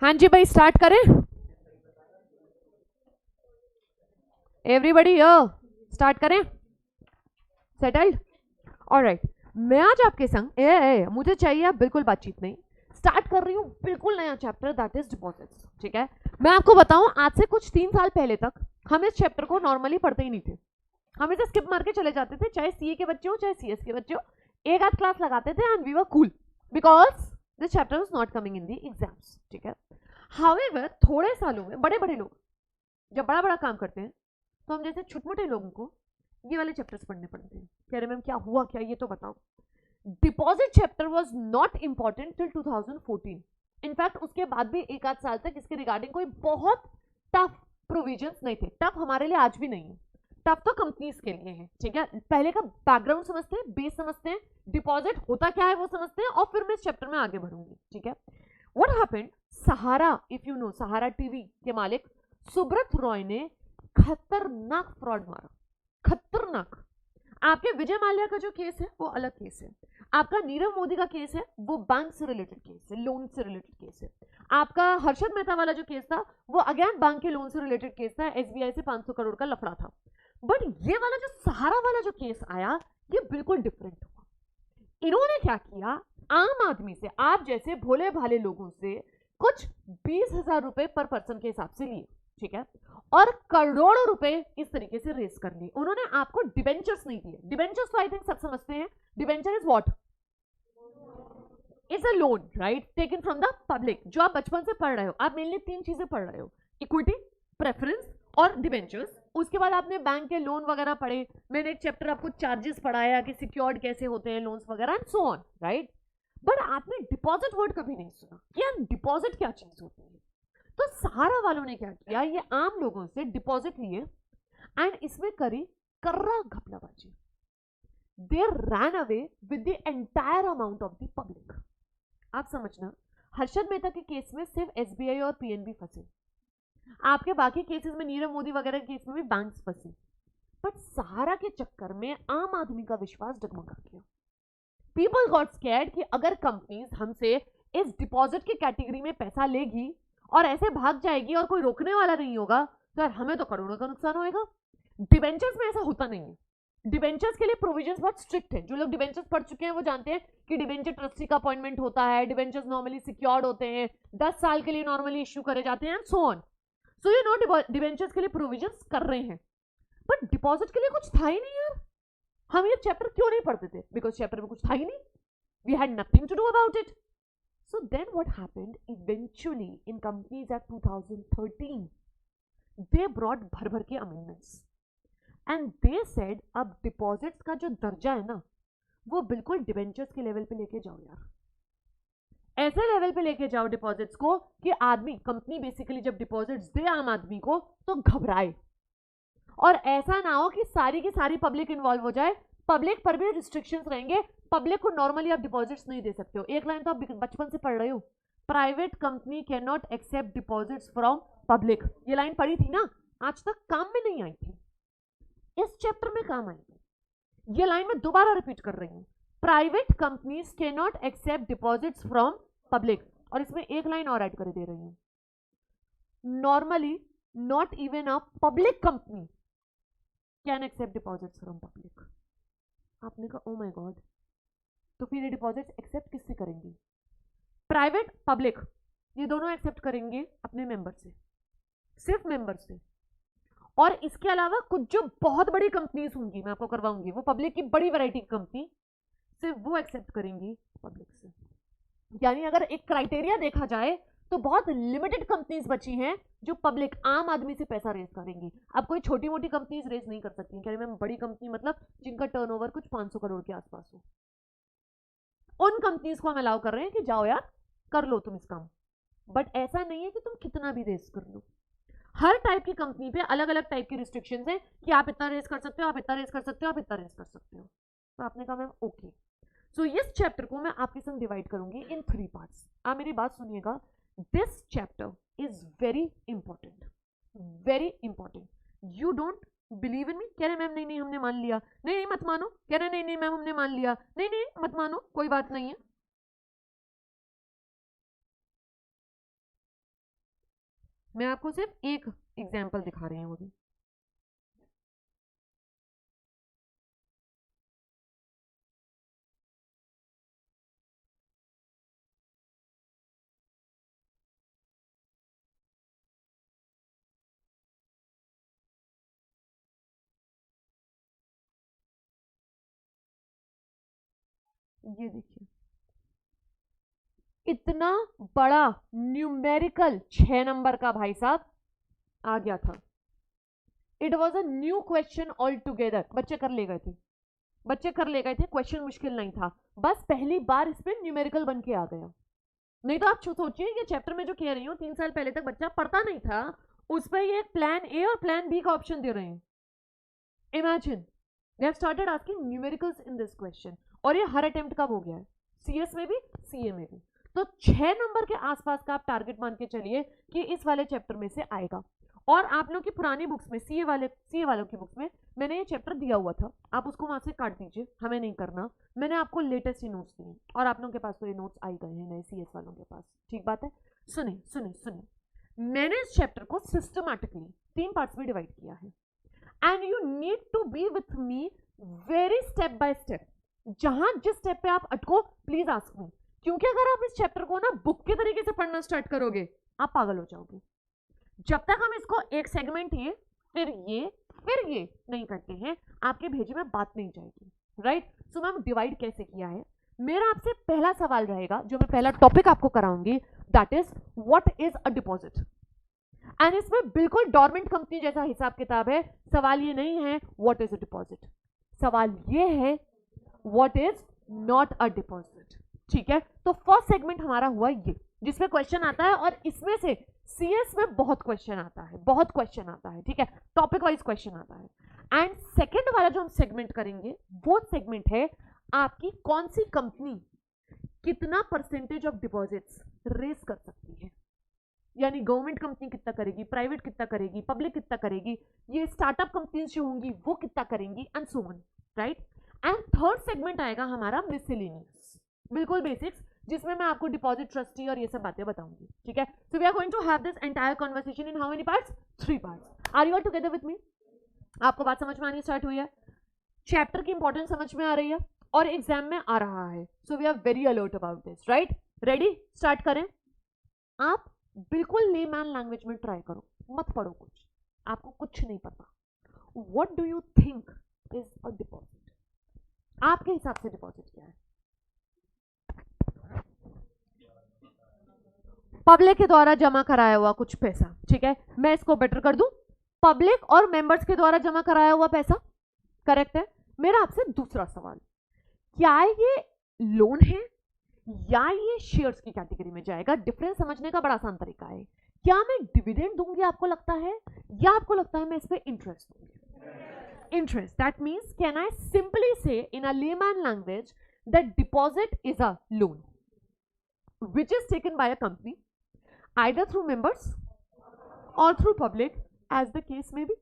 हाँ जी भाई, स्टार्ट करें। एवरीबडी स्टार्ट करें। सेटल्ड? ऑलराइट। मैं आज आपके संग मुझे चाहिए, आप बिल्कुल बातचीत नहीं, स्टार्ट कर रही हूँ बिल्कुल नया चैप्टर, दैट इज डिपॉजिट्स। ठीक है, मैं आपको बताऊं, आज से कुछ 3 साल पहले तक हम इस चैप्टर को नॉर्मली पढ़ते ही नहीं थे। हम इसे स्किप मार के चले जाते थे, चाहे सीए के बच्चे हो चाहे सीएस के बच्चे हो, एक आध क्लास लगाते थे and we were cool because this chapter was not coming in the exams. ठीक है, हाउएवर थोड़े सालों में बड़े बड़े लोग जब बड़ा बड़ा काम करते हैं तो हम जैसे छोटे लोगों को ये वाले चैप्टर्स पढ़ने पड़ते हैं। कह रहे मैम क्या हुआ, क्या ये तो बताओ। Deposit chapter was not important till 2014। In fact उसके बाद भी एक आध साल तक इसके रिगार्डिंग कोई बहुत टफ प्रोविजंस नहीं थे। टफ हमारे लिए आज भी नहीं है, टफ तो कंपनीज के लिए है। ठीक है, पहले का बैकग्राउंड समझते हैं, बेस समझते हैं, डिपॉजिट होता क्या है वो समझते हैं, और फिर मैं इस चैप्टर में आगे बढ़ूंगी। ठीक है, what happened, Sahara, if you know, Sahara TV के मालिक सुब्रत रॉय ने खतरनाक फ्रॉड मारा, खतरनाक। आपके विजय माल्या का जो केस है वो अलग केस है, आपका नीरव मोदी का केस है वो बैंक से रिलेटेड केस है, लोन से रिलेटेड केस है। आपका हर्षद मेहता वाला जो केस था वो अगेन बैंक के लोन से रिलेटेड केस था, एसबीआई से 500 करोड़ का लफड़ा था। बट ये वाला जो सहारा वाला जो केस आया ये बिल्कुल डिफरेंट हुआ। इन्होंने क्या किया, आम आदमी से, आप जैसे भोले भाले लोगों से कुछ 20,000 रुपए पर पर्सन के हिसाब से लिए। ठीक है, और करोड़ों रुपए इस तरीके से रेस कर लिए। उन्होंने आपको डिबेंचर्स नहीं दिए। डिबेंचर्स तो आई थिंक सब समझते हैं, debenture is what, is a loan, right, taken from the public. जो आप बचपन से पढ़ रहे हो, आप मेनली 3 चीजें पढ़ रहे हो, इक्विटी, प्रेफरेंस और डिबेंचर्स। उसके बाद आपने बैंक के लोन वगैरह पढ़े, मैंने एक चैप्टर आपको चार्जेस पढ़ाया कि सिक्योर्ड कैसे होते हैं लोन्स वगैरह and so on, right. But आपने डिपॉजिट वर्ड कभी नहीं सुना कि यार डिपॉजिट क्या चीज होती है। तो सहारा वालों ने क्या किया, ये आम लोगों से डिपॉजिट लिए एंड इसमें करी कर्रा घपलाबाजी। They ran away with the entire amount of the public. आप समझना, हर्षद मेहता के केस में सिर्फ एसबीआई और पीएनबी फंसे, आपके बाकी केसेस में नीरव मोदी वगैरह के केस में भी बैंक्स फंसे, बट सहारा के चक्कर में आम आदमी का विश्वास डगमगा गया। पीपल गॉट स्कैर्ड कि अगर कंपनीज हमसे इस डिपॉजिट की कैटेगरी में पैसा लेगी और ऐसे भाग जाएगी और कोई रोकने वाला नहीं होगा तो यार हमें तो करोड़ों का नुकसान होएगा। डिबेंचर्स में ऐसा होता नहीं है। डिबेंचर्स के लिए प्रोविजंस बहुत स्ट्रिक्ट है। जो लोग डिबेंचर्स पढ़ चुके हैं वो जानते हैं कि डिबेंचर ट्रस्टी का अपॉइंटमेंट होता है, डिबेंचर्स नॉर्मली सिक्योर्ड होते हैं, 10 साल के लिए नॉर्मली इश्यू करे जाते हैं and so on. So you know debentures के लिए प्रोविजंस कर रहे हैं, बट डिपॉजिट के लिए कुछ था ही नहीं यार। हम ये चैप्टर क्यों नहीं पढ़ते थे, बिकॉज चैप्टर में कुछ था ही नहीं, we had nothing to do about it. So then what happened eventually in Companies Act 2013, they brought भर भर के amendments and they said अब डिपॉजिट्स का जो दर्जा है ना वो बिल्कुल डिबेंचर्स के लेवल पे लेके जाओ यार, ऐसे लेवल पे लेके जाओ डिपॉजिट्स को कि आदमी, कंपनी बेसिकली जब डिपॉजिट्स दे आम आदमी को तो घबराए, और ऐसा ना हो कि सारी की सारी पब्लिक इन्वॉल्व हो जाए। पब्लिक पर भी रिस्ट्रिक्शंस रहेंगे, पब्लिक को नॉर्मली आप डिपॉजिट्स नहीं दे सकते हो। एक लाइन तो आप बचपन से पढ़ रहे हो, private company can not accept deposits from public. ये लाइन पढ़ी थी ना, आज तक काम में नहीं आई थी, इस चैप्टर में काम आएगी। ये लाइन मैं दोबारा रिपीट कर रही हूं, private companies can not accept deposits from public, और इसमें एक लाइन और ऐड कर दे रही हूं, normally not even a public company can accept deposits from public. आपने कहा ओ माय गॉड, तो फिर ये डिपॉजिट्स एक्सेप्ट किससे करेंगी? प्राइवेट, पब्लिक, ये दोनों एक्सेप्ट करेंगे अपने मेंबर से, सिर्फ मेंबर से। और इसके अलावा कुछ जो बहुत बड़ी कंपनीज होंगी, मैं आपको करवाऊंगी, वो पब्लिक की बड़ी वैरायटी की कंपनी, सिर्फ वो एक्सेप्ट करेंगी पब्लिक से। यानी अगर एक क्राइटेरिया देखा जाए तो बहुत लिमिटेड कंपनीज बची हैं जो पब्लिक, आम आदमी से पैसा रेज करेंगी। अब कोई छोटी मोटी कंपनीज रेज नहीं कर सकती। कह रहे मैं बड़ी कंपनी मतलब जिनका टर्नओवर कुछ 500 करोड़ के आसपास हो, उन कंपनीज को हम अलाउ कर रहे हैं कि जाओ यार कर लो तुम इस काम। बट ऐसा नहीं है कि तुम कितना भी रेज कर लो, हर टाइप की कंपनी पे अलग अलग टाइप की रिस्ट्रिक्शंस है कि आप इतना रेज कर सकते हो, आप इतना रेज कर सकते हो, आप इतना रेज कर सकते हो। तो आपने कहा मैम ओके। सो इस चैप्टर को मैं आपके संग डिवाइड करूंगी इन 3 पार्ट्स। आप मेरी बात सुनिएगा, this chapter is very important, very important. You don't believe in me, कह रहे मैम नहीं नहीं हमने मान लिया, नहीं नहीं मत मानो, कह रहे नहीं नहीं मैम हमने मान लिया, नहीं नहीं मत मानो, कोई बात नहीं है। मैं आपको सिर्फ एक एग्जाम्पल दिखा रही हूँ अभी। ये देखिए, इतना बड़ा न्यूमेरिकल 6 नंबर का भाई साहब आ गया था। It was a new question all together. बच्चे कर ले गए थे, बच्चे कर ले गए थे, क्वेश्चन मुश्किल नहीं था, बस पहली बार इस पे न्यूमेरिकल बन के आ गया। नहीं तो आप सोचिए ये चैप्टर में जो कह रही हूँ 3 साल पहले तक बच्चा पढ़ता नहीं था, उस पर ये प्लान ए और प्लान बी का ऑप्शन दे रहे हैं। Imagine they have started asking numericals in this question, और ये हर अटेम्प्ट कब हो गया है, सीएस में भी सीए में भी। तो 6 नंबर के आसपास का आप टारगेट मान के चलिए कि इस वाले चैप्टर में से आएगा। और आप लोग की पुरानी बुक्स में सीए वालों की बुक्स में मैंने ये चैप्टर दिया हुआ था, आप उसको वहां से काट दीजिए, हमें नहीं करना। मैंने आपको लेटेस्ट ही नोट्स दिए और आप लोगों के पास तो ये नोट्स आ ही गए हैं नए सीएस वालों के पास। ठीक बात है। सुनिए सुनिए सुनिए, मैंने इस चैप्टर को सिस्टमैटिकली 3 पार्ट्स में डिवाइड किया है, and you need to be with me very step by step. जहां जिस स्टेप पे आप अटको प्लीज आस्क मी, क्योंकि अगर आप इस चैप्टर को ना बुक के तरीके से पढ़ना स्टार्ट करोगे आप पागल हो जाओगे। जब तक हम इसको एक सेगमेंट ये फिर ये नहीं करते हैं, आपके भेजे में बात नहीं जाएगी। राइट। सो मैम डिवाइड कैसे किया है, मेरा आपसे पहला सवाल रहेगा, जो मैं पहला टॉपिक आपको कराऊंगी, that is what is a deposit. And इसमें बिल्कुल डॉर्मेंट कंपनी जैसा हिसाब किताब है। सवाल ये नहीं है व्हाट इज अ डिपॉजिट, सवाल ये है what is not a deposit. ठीक है। तो फर्स्ट सेगमेंट हमारा हुआ ये, जिसमें क्वेश्चन आता है, और इसमें से सीएस में बहुत क्वेश्चन आता है, बहुत क्वेश्चन आता है। ठीक है, टॉपिक वाइज क्वेश्चन आता है। एंड सेकंड वाला जो हम सेगमेंट करेंगे वो सेगमेंट है आपकी कौन सी कंपनी कितना परसेंटेज ऑफ डिपॉजिट्स रेज कर सकती है, यानी गवर्नमेंट कंपनी कितना करेगी, प्राइवेट कितना करेगी, पब्लिक कितना करेगी, ये स्टार्टअप कंपनीज जो होंगी वो कितना करेंगी, and so on. Right. And third segment आएगा हमारा मिसलेनियस, बिल्कुल बेसिक्स, जिसमें मैं आपको डिपॉजिट, ट्रस्टी और ये सब बातें बताऊंगी। ठीक है। So we are going to have this entire conversation in how many parts, 3 parts. Are you all together with me? आपको बात समझ में आनी स्टार्ट हुई है, चैप्टर की इंपॉर्टेंस समझ में आ रही है, और एग्जाम में आ रहा है। So we are very alert about this. Right, ready, start करें। आप बिल्कुल लेमैन लैंग्वेज में ट्राई करो, मत पढ़ो कुछ, आपको कुछ नहीं पता। What do you think is a deposit? आपके हिसाब से डिपॉजिट क्या है? पब्लिक के द्वारा जमा कराया हुआ कुछ पैसा। ठीक है, मैं इसको बेटर कर दूं, पब्लिक और मेंबर्स के द्वारा जमा कराया हुआ पैसा। करेक्ट है। मेरा आपसे दूसरा सवाल, क्या ये लोन है या ये शेयर्स की कैटेगरी में जाएगा? डिफरेंस समझने का बड़ा आसान तरीका है। क्या मैं डिविडेंड दूंगी आपको लगता है, या आपको लगता है मैं इस पे इंटरेस्ट दूंगी? Interest. That means can I simply say in a layman language that deposit is a loan which is taken by a company either through members or through public as the case may be.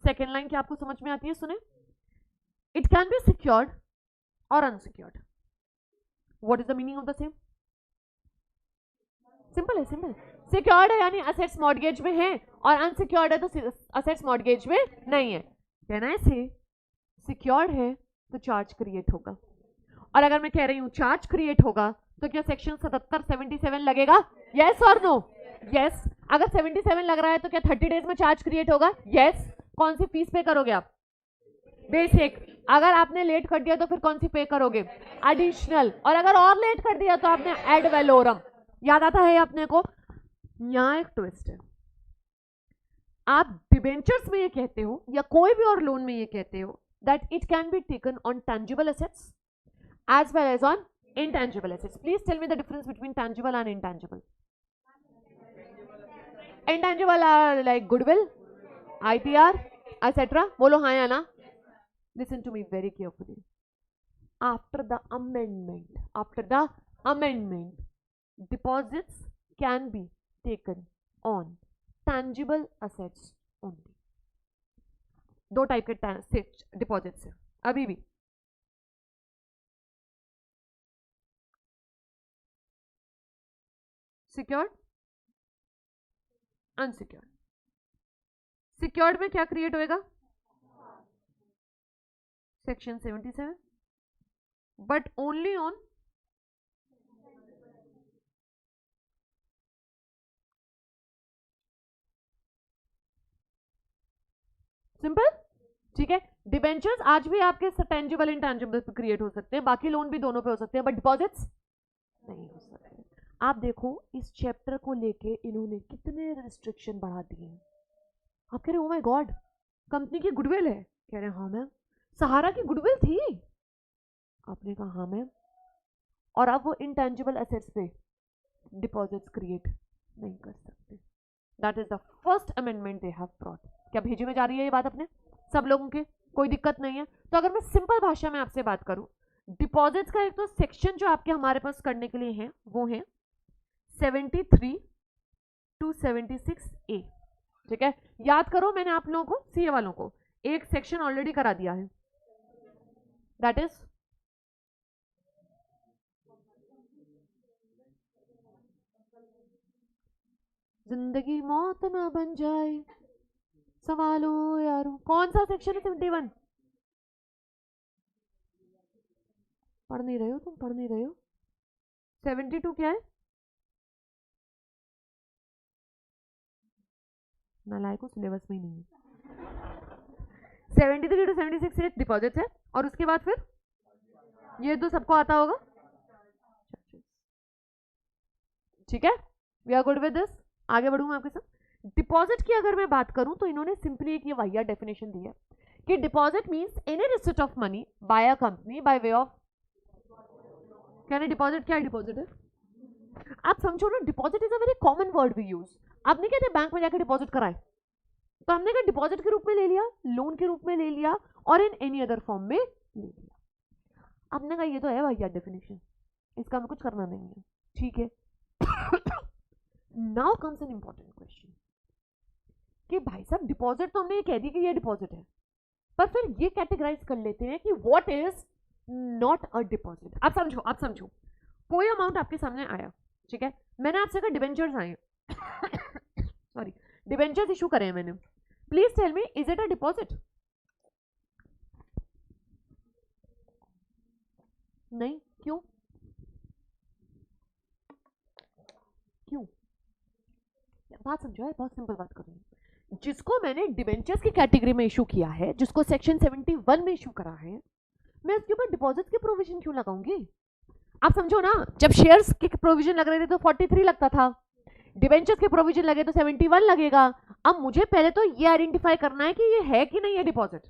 Second line क्या आपको समझ में आती है? सुने, it can be secured or unsecured. What is the meaning of the same? Simple है, simple. Secured है यानी असेट्स मॉर्गेज में है, और अनसिक्योर्ड है तो असेट्स मॉर्गेज में नहीं है। कैन आई से सिक्योर्ड है तो चार्ज क्रिएट होगा, और अगर मैं कह रही हूं चार्ज क्रिएट होगा तो क्या सेक्शन 77 लगेगा? यस और नो? यस। अगर 77 लग रहा है तो क्या 30 डेज में चार्ज क्रिएट होगा? यस। कौन सी फीस पे करोगे आप? बेसिक। अगर आपने लेट कर दिया तो फिर कौन सी पे करोगे? एडिशनल। और अगर और लेट कर दिया तो आपने एड वैलोरम। याद आता है अपने को? यहां एक ट्विस्ट है, आप डिबेंचर्स में ये कहते हो या कोई भी और लोन में ये कहते हो that it can be taken on tangible assets as well as on intangible assets. Please tell me the difference between tangible and intangible. Intangible are like goodwill, IPR, etc. बोलो हाँ या ना? Listen to me very carefully. After the amendment, deposits can be taken on tangible assets only. 2 type के deposits है अभी भी। Secured unsecured. Secured में क्या क्रिएट होएगा? Section 77, but only on simple, ठीक है। डिबेंचर्स आज भी आपके टेंजिबल इंटेंजिबल पे क्रिएट हो सकते हैं, बाकी लोन भी दोनों पे हो सकते हैं, बट डिपॉजिट्स नहीं हो सकते। आप देखो इस चैप्टर को लेके इन्होंने कितने रिस्ट्रिक्शन बढ़ा दिए हैं। आप कह रहे हो ओ माय गॉड, कंपनी की गुडविल है, कह रहे हैं हाँ मैम, सहारा की गुडविल थी, आपने कहा हाँ मैम, और अब वो इंटेंजिबल एसेट्स पे डिपॉजिट्स क्रिएट नहीं कर सकते। That is the first amendment they have brought. क्या भेजे में जा रही है ये बात अपने सब लोगों के? कोई दिक्कत नहीं है। तो अगर मैं सिंपल भाषा में आपसे बात करूं, डिपॉजिट्स का एक तो सेक्शन जो आपके हमारे पास करने के लिए है वो है 73 to 76A, ठीक है। याद करो मैंने आप लोगों को सीए वालों को एक सेक्शन ऑलरेडी करा दिया है, दैट इज जिंदगी मौत ना बन जाए सवालो यारो। कौन सा सेक्शन है? 71। पढ़ नहीं रहे हो तुम, पढ़ नहीं रहे हो। 72 क्या है? नालायकों, सिलेबस में ही नहीं है। 73 to 76 एक डिपॉजिट है, और उसके बाद फिर ये तो सबको आता होगा, ठीक है। We are good with this. आगे बढ़ूं मैं आपके साथ। डिपॉजिट की अगर मैं बात करूं तो इन्होंने सिंपली एक ये वाहिया डेफिनेशन दी है कि deposit means any receipt of money by a company by way of, कहने डिपॉजिट क्या है? डिपॉजिट है, आप समझो ना, deposit is a very common word we use. आप नहीं कहते बैंक में जाकर डिपॉजिट कराए, तो हमने कहा डिपॉजिट के रूप में ले लिया, लोन के रूप में ले लिया, और इन एनी अदर फॉर्म में ले लिया। आपने कहा ये तो है भैया डेफिनेशन, इसका हमें कुछ करना नहीं है, ठीक है। Now comes an important question कि भाई साहब डिपॉजिट तो हमने ये कह दिया कि ये डिपॉजिट है, पर फिर ये कैटेगराइज कर लेते हैं कि what is not a deposit. आप समझो, आप समझो, कोई अमाउंट आपके सामने आया, ठीक है, मैंने आपसे कहा डिबेंचर्स आए सॉरी, डिबेंचर्स इशू करे हैं मैंने, please tell me is it a deposit? नहीं, क्यों? क्यों? बात समझो है, बहुत सिंपल बात करूंगी। जिसको मैंने डिबेंचर्स की कैटेगरी में इशू किया है, जिसको सेक्शन 71 में इशू करा है, मैं उसके ऊपर डिपॉजिट के प्रोविजन क्यों लगाऊंगी? आप समझो ना, जब शेयर्स के प्रोविजन लग रहे थे तो 43 लगता था, डिबेंचर्स के प्रोविजन लगे तो 71 लगेगा। अब मुझे पहले तो ये आइडेंटिफाई करना है कि ये है कि नहीं है डिपॉजिट।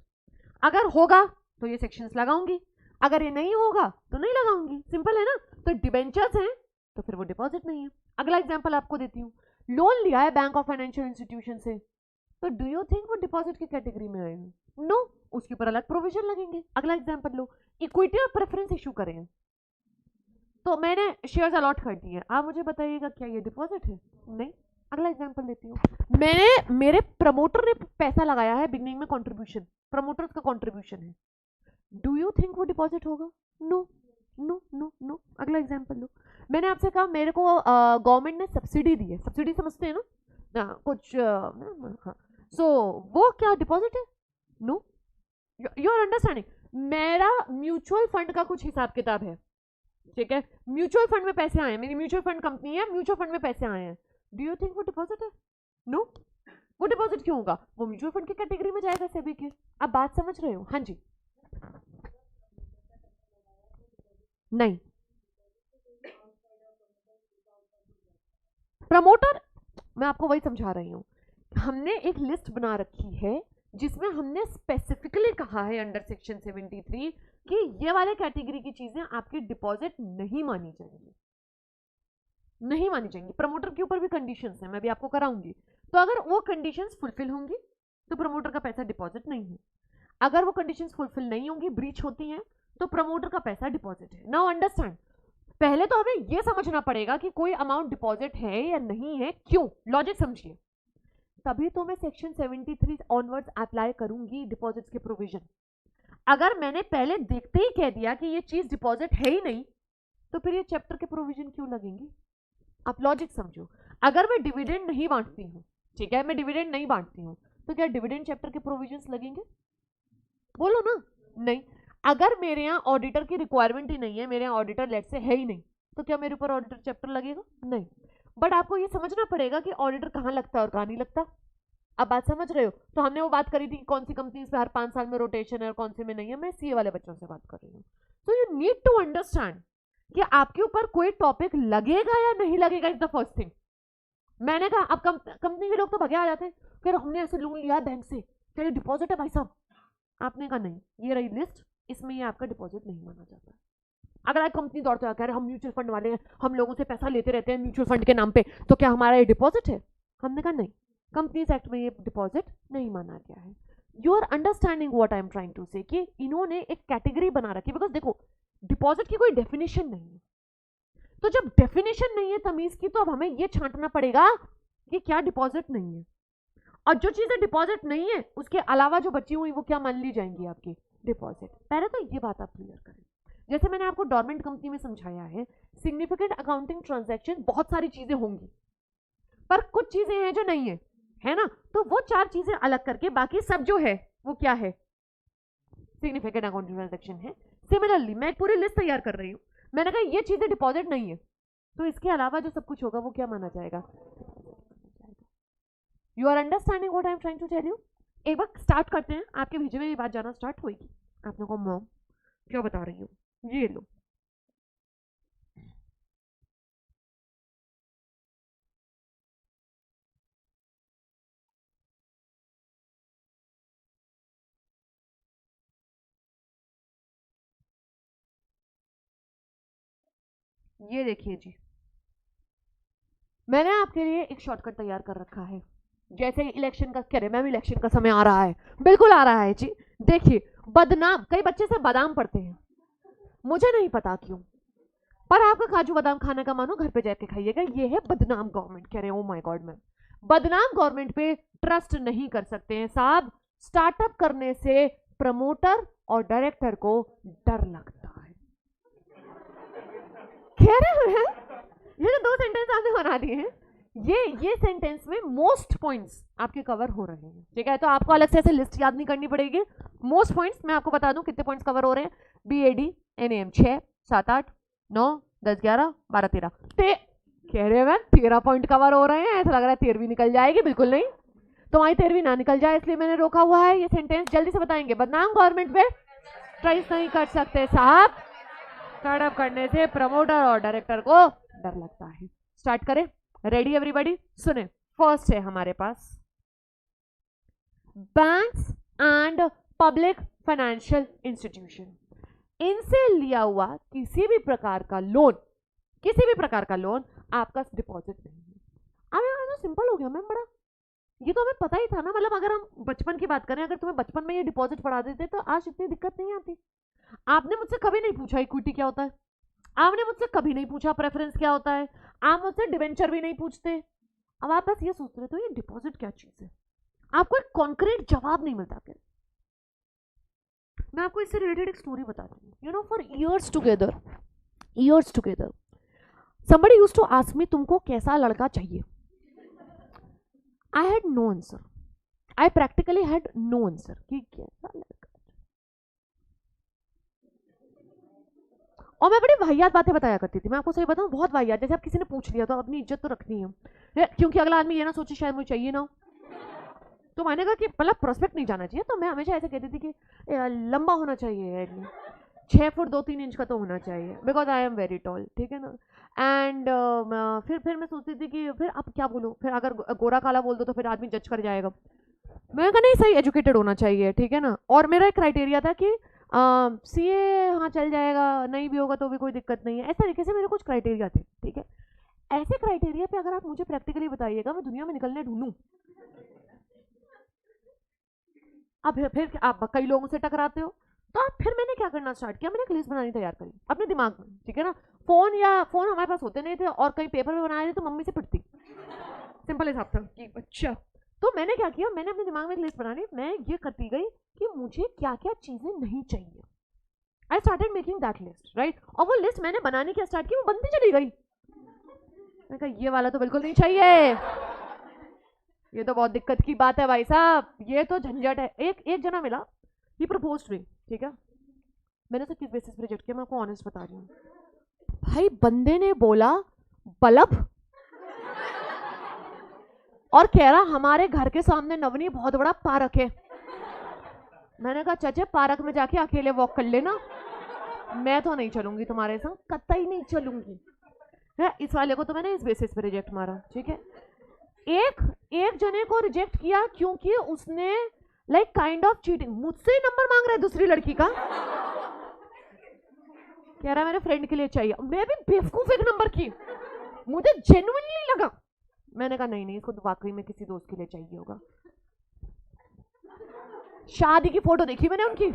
अगर होगा तो ये सेक्शंस लगाऊंगी, अगर ये नहीं होगा तो नहीं लगाऊंगी, सिंपल है ना। तो डिबेंचर्स हैं तो फिर वो डिपॉजिट नहीं है। अगला एग्जांपल आपको देती हूँ, लोन लिया है बैंक ऑफ फाइनेंशियल इंस्टीट्यूशन से, तो डू यू थिंक वो डिपॉजिट की कैटेगरी में आएगा? नो, उसके ऊपर अलग प्रोविजन लगेंगे। अगला एग्जांपल लो, इक्विटी और प्रेफरेंस इशू करें, तो मैंने शेयर्स अलॉट कर दिए, आप मुझे बताइएगा क्या ये डिपॉजिट है? नहीं। अगला एग्जांपल देती हूँ, मेरे प्रमोटर ने पैसा लगाया है बिगनिंग में, कंट्रीब्यूशन, प्रमोटर्स का कंट्रीब्यूशन है, डू यू थिंक वो डिपॉजिट होगा? No no no no. अगला एग्जांपल लो, मैंने आपसे कहा मेरे को गवर्नमेंट ने सब्सिडी दी है, सब्सिडी समझते हैं ना, कुछ हाँ, सो वो क्या डिपॉजिट है? No, you are understanding. मेरा म्यूचुअल फंड का कुछ हिसाब किताब है, ठीक है, म्यूचुअल फंड में पैसे आए हैं, मेरी म्यूचुअल फंड कंपनी है, म्यूचुअल फंड में पैसे आए हैं, डू यू थिंक वो डिपॉजिट है? नो, वो डिपॉजिट क्यों होगा? वो म्यूचुअल फंड की कैटेगरी में जाएगा सेबी के। आप बात समझ रहे हो? हाँ जी, नहीं, प्रमोटर, मैं आपको वही समझा रही हूँ, हमने एक लिस्ट बना रखी है जिसमें हमने स्पेसिफिकली कहा है अंडर सेक्शन 73 कि ये वाले कैटेगरी की चीजें आपकी डिपॉजिट नहीं मानी जाएंगी, नहीं मानी जाएंगी। प्रमोटर के ऊपर भी कंडीशंस हैं, मैं भी आपको कराऊंगी। तो अगर वो कंडीशंस फुलफिल होंगी तो प्रमोटर का पैसा डिपॉजिट नहीं है, अगर वो कंडीशंस फुलफिल नहीं होंगी, ब्रीच होती हैं, तो प्रमोटर का पैसा डिपॉजिट है। नाउ अंडरस्टैंड, पहले तो हमें यह समझना पड़ेगा कि कोई अमाउंट डिपॉजिट है या नहीं है, क्यों, लॉजिक समझिए, तभी तो मैं सेक्शन 73 ऑनवर्ड्स अप्लाई करूंगी डिपॉजिट्स के प्रोविजन। अगर मैंने पहले देखते ही कह दिया कि ये चीज डिपॉजिट है ही नहीं, तो फिर ये चैप्टर के प्रोविजन क्यों लगेंगे? आप लॉजिक समझो, अगर मैं डिविडेंड नहीं बांटती हूं ठीक है, मैं डिविडेंड नहीं बांटती हूँ, तो क्या डिविडेंड चैप्टर के प्रोविजंस लगेंगे? बोलो ना, नहीं। अगर मेरे यहाँ ऑडिटर की रिक्वायरमेंट ही नहीं है, मेरे यहाँ ऑडिटर लेट से है ही नहीं, तो क्या मेरे ऊपर ऑडिटर चैप्टर लगेगा? नहीं। बट आपको ये समझना पड़ेगा कि ऑडिटर कहाँ लगता है और कहाँ नहीं लगता। अब बात समझ रहे हो? तो हमने वो बात करी थी कौन सी कंपनीज में हर 5 साल में रोटेशन है और कौन सी में नहीं है। मैं सीए वाले बच्चों से बात कर रही हूँ। तो यू नीड टू अंडरस्टैंड कि आपके ऊपर कोई टॉपिक लगेगा या नहीं लगेगा इज द फर्स्ट थिंग। मैंने कहा अब कंपनी के लोग तो भगे आ जाते हैं, फिर हमने ऐसे लोन लिया बैंक से, क्या ये डिपॉजिट है भाई साहब? आपने कहा नहीं, ये रही लिस्ट, इसमें ये आपका डिपॉजिट नहीं माना जाता। अगर आज कंपनी दौड़ते कह रहे हम म्यूचुअल फंड वाले हैं, हम लोगों से पैसा लेते रहते हैं म्यूचुअल फंड के नाम पे, तो क्या हमारा ये डिपॉजिट है? हमने कहा नहीं, कंपनीज एक्ट में ये डिपॉजिट नहीं माना गया है। You are understanding what I am trying to say कि इन्होंने एक कैटेगरी बना रखी है। बिकॉज देखो, डिपॉजिट की कोई डेफिनेशन नहीं है, तो जब डेफिनेशन नहीं है तमीज की, तो अब हमें ये छांटना पड़ेगा कि क्या डिपॉजिट नहीं है, और जो चीजें डिपॉजिट नहीं है उसके अलावा जो बची हुई वो क्या मान ली जाएंगी आपकी डिपॉजिट। पहले तो ये बात आप क्लियर करें। जैसे मैंने आपको डॉर्मेंट कंपनी में समझाया है, सिग्निफिकेंट अकाउंटिंग ट्रांजैक्शन बहुत सारी चीजें होंगी, पर कुछ चीजें हैं जो नहीं है ना? तो वो 4 चीजें अलग करके बाकी सब जो है वो क्या है? सिग्निफिकेंट अकाउंटिंग ट्रांजैक्शन है। सिमिलरली मैं एक पूरी लिस्ट तैयार कर रही हूँ, मैंने कहा ये चीजें डिपॉजिट नहीं है, तो इसके अलावा जो सब कुछ होगा वो क्या माना जाएगा? You are understanding what I am trying to tell you. एक बार स्टार्ट करते हैं, आपके भेजे में ये बात जाना स्टार्ट होगी। आपने कहा मॉम क्या बता रही हूँ, ये लो। ये देखिए जी, मैंने आपके लिए एक शॉर्टकट तैयार कर रखा है। जैसे इलेक्शन का कह रहे मैम इलेक्शन का समय आ रहा है, बिल्कुल आ रहा है जी। देखिए, बदनाम, कई बच्चे से बादाम पढ़ते हैं, मुझे नहीं पता क्यों, पर आपका काजू बादाम खाने का मानो घर पे जाके खाइएगा। ये है बदनाम गवर्नमेंट। कह रहे हैं ओ माय गॉड मैम, बदनाम गवर्नमेंट पे ट्रस्ट नहीं कर सकते हैं साहब। स्टार्टअप करने से प्रमोटर और डायरेक्टर को डर लगता है। कह रहे हैं ये जो 2 सेंटेंस आपने बना दिए हैं, ये सेंटेंस में मोस्ट पॉइंट्स आपके कवर हो रहे हैं, ठीक है? तो आपको अलग से ऐसे लिस्ट याद नहीं करनी पड़ेगी। मोस्ट पॉइंट्स मैं आपको बता दूं कितने पॉइंट्स कवर हो रहे हैं। BAD NAM 6 7 8 9 10 11 12 13 कह रहे हैं मैम 13 पॉइंट कवर हो रहे हैं, ऐसा लग रहा है 13वीं निकल जाएगी। बिल्कुल नहीं, तुम्हारी 13वीं ना निकल जाए इसलिए मैंने रोका हुआ है। ये सेंटेंस जल्दी से बताएंगे। बदनाम गवर्नमेंट पे ट्रेस नहीं कर सकते साहब, स्टार्टअप करने से प्रमोटर और डायरेक्टर को डर लगता है। स्टार्ट करें? Ready everybody? सुने, फर्स्ट है हमारे पास banks and public financial institution. इनसे लिया हुआ किसी भी प्रकार का लोन, किसी भी प्रकार का लोन आपका डिपॉजिट नहीं है। अब यहाँ तो सिंपल हो गया मैम, बड़ा ये तो हमें पता ही था ना। मतलब अगर हम बचपन की बात करें, अगर तुम्हें बचपन में ये डिपॉजिट पढ़ा देते तो आज इतनी दिक्कत नहीं आती। आपने मुझसे कभी नहीं पूछा इक्विटी क्या होता है, आपने मुझसे कभी नहीं पूछा प्रेफरेंस क्या होता है, आप मुझसे डिवेंचर भी नहीं पूछते। अब आप बस ये सोच रहे हो ये डिपॉजिट क्या चीज है, आपको एक कॉन्क्रीट जवाब नहीं मिलता। क्या मैं आपको इससे रिलेटेड एक स्टोरी बताती हूँ। You know, for years together somebody used to ask me तुमको कैसा लड़का चाहिए। I had no answer. I practically had no answer कि कैसा लड़का। और मैं बड़ी वाहियात बातें बताया करती थी, मैं आपको सही बताऊं, बहुत वाहियात। जैसे आप किसी ने पूछ लिया तो अपनी इज्जत तो रखनी है, क्योंकि अगला आदमी ये ना सोचे शायद मुझे चाहिए ना हो। तो मैंने कहा कि मतलब प्रोस्पेक्ट नहीं जाना चाहिए, तो मैं हमेशा ऐसे कहती थी कि लंबा होना चाहिए, 6 फुट 2-3 इंच का तो होना चाहिए, because I am very tall, ठीक है ना। एंड फिर मैं सोचती थी कि फिर अब क्या बोलूँ, फिर अगर गोरा काला बोल दो तो फिर आदमी जज कर जाएगा। मैंने कहा नहीं, सही एजुकेटेड होना चाहिए, ठीक है ना। और मेरा एक क्राइटेरिया था कि सीए हाँ चल जाएगा, नहीं भी होगा तो भी कोई दिक्कत नहीं है। इस तरीके से मेरे कुछ क्राइटेरिया थे, ठीक है। ऐसे क्राइटेरिया पे अगर आप मुझे प्रैक्टिकली बताइएगा मैं दुनिया में निकलने ढूंढूं। अब फिर आप कई लोगों से टकराते हो, तो अब फिर मैंने क्या करना स्टार्ट किया, मैंने एक लिस्ट बनानी तैयार करी अपने दिमाग में, ठीक है ना। फोन हमारे पास होते नहीं थे, और कहीं पेपर में बनाए थे तो मम्मी से पिटती, सिंपल हिसाब था कि अच्छा। तो मैंने क्या किया, मैंने अपने दिमाग में एक लिस्ट बनानी, मैं ये करती गई कि मुझे क्या क्या चीजें नहीं चाहिए। I started making that list, right. और वो लिस्ट मैंने बनाने की स्टार्ट की, वो बनती चली गई। मैंने कहा ये वाला तो बिल्कुल नहीं चाहिए, ये तो बहुत दिक्कत की बात है भाई साहब, ये तो झंझट है। एक एक जना मिला, ही प्रपोज मी, ठीक है, मैंने उसे किस बेसिस पे रिजेक्ट किया मैं आपको ऑनेस्ट बता रही हूँ भाई। बंदे ने बोला बल्ब और कह रहा हमारे घर के सामने नवनी बहुत बड़ा पार्क है। मैंने कहा चाचे पार्क में जाके अकेले वॉक कर लेना, मैं तो नहीं चलूंगी तुम्हारे संग, कतई नहीं चलूंगी है। इस वाले को तो मैंने इस बेसिस पे रिजेक्ट मारा, ठीक है। एक जने को रिजेक्ट किया क्योंकि उसने लाइक काइंड ऑफ चीटिंग, मुझसे ही नंबर मांग रहा है दूसरी लड़की का, कह रहा मेरे फ्रेंड के लिए चाहिए। मैं भी बेवकूफ एक नंबर की, मुझे जेन्युइनली लगा, मैंने कहा नहीं इसको तो वाकई में किसी दोस्त के लिए चाहिए होगा। शादी की फोटो देखी मैंने उनकी,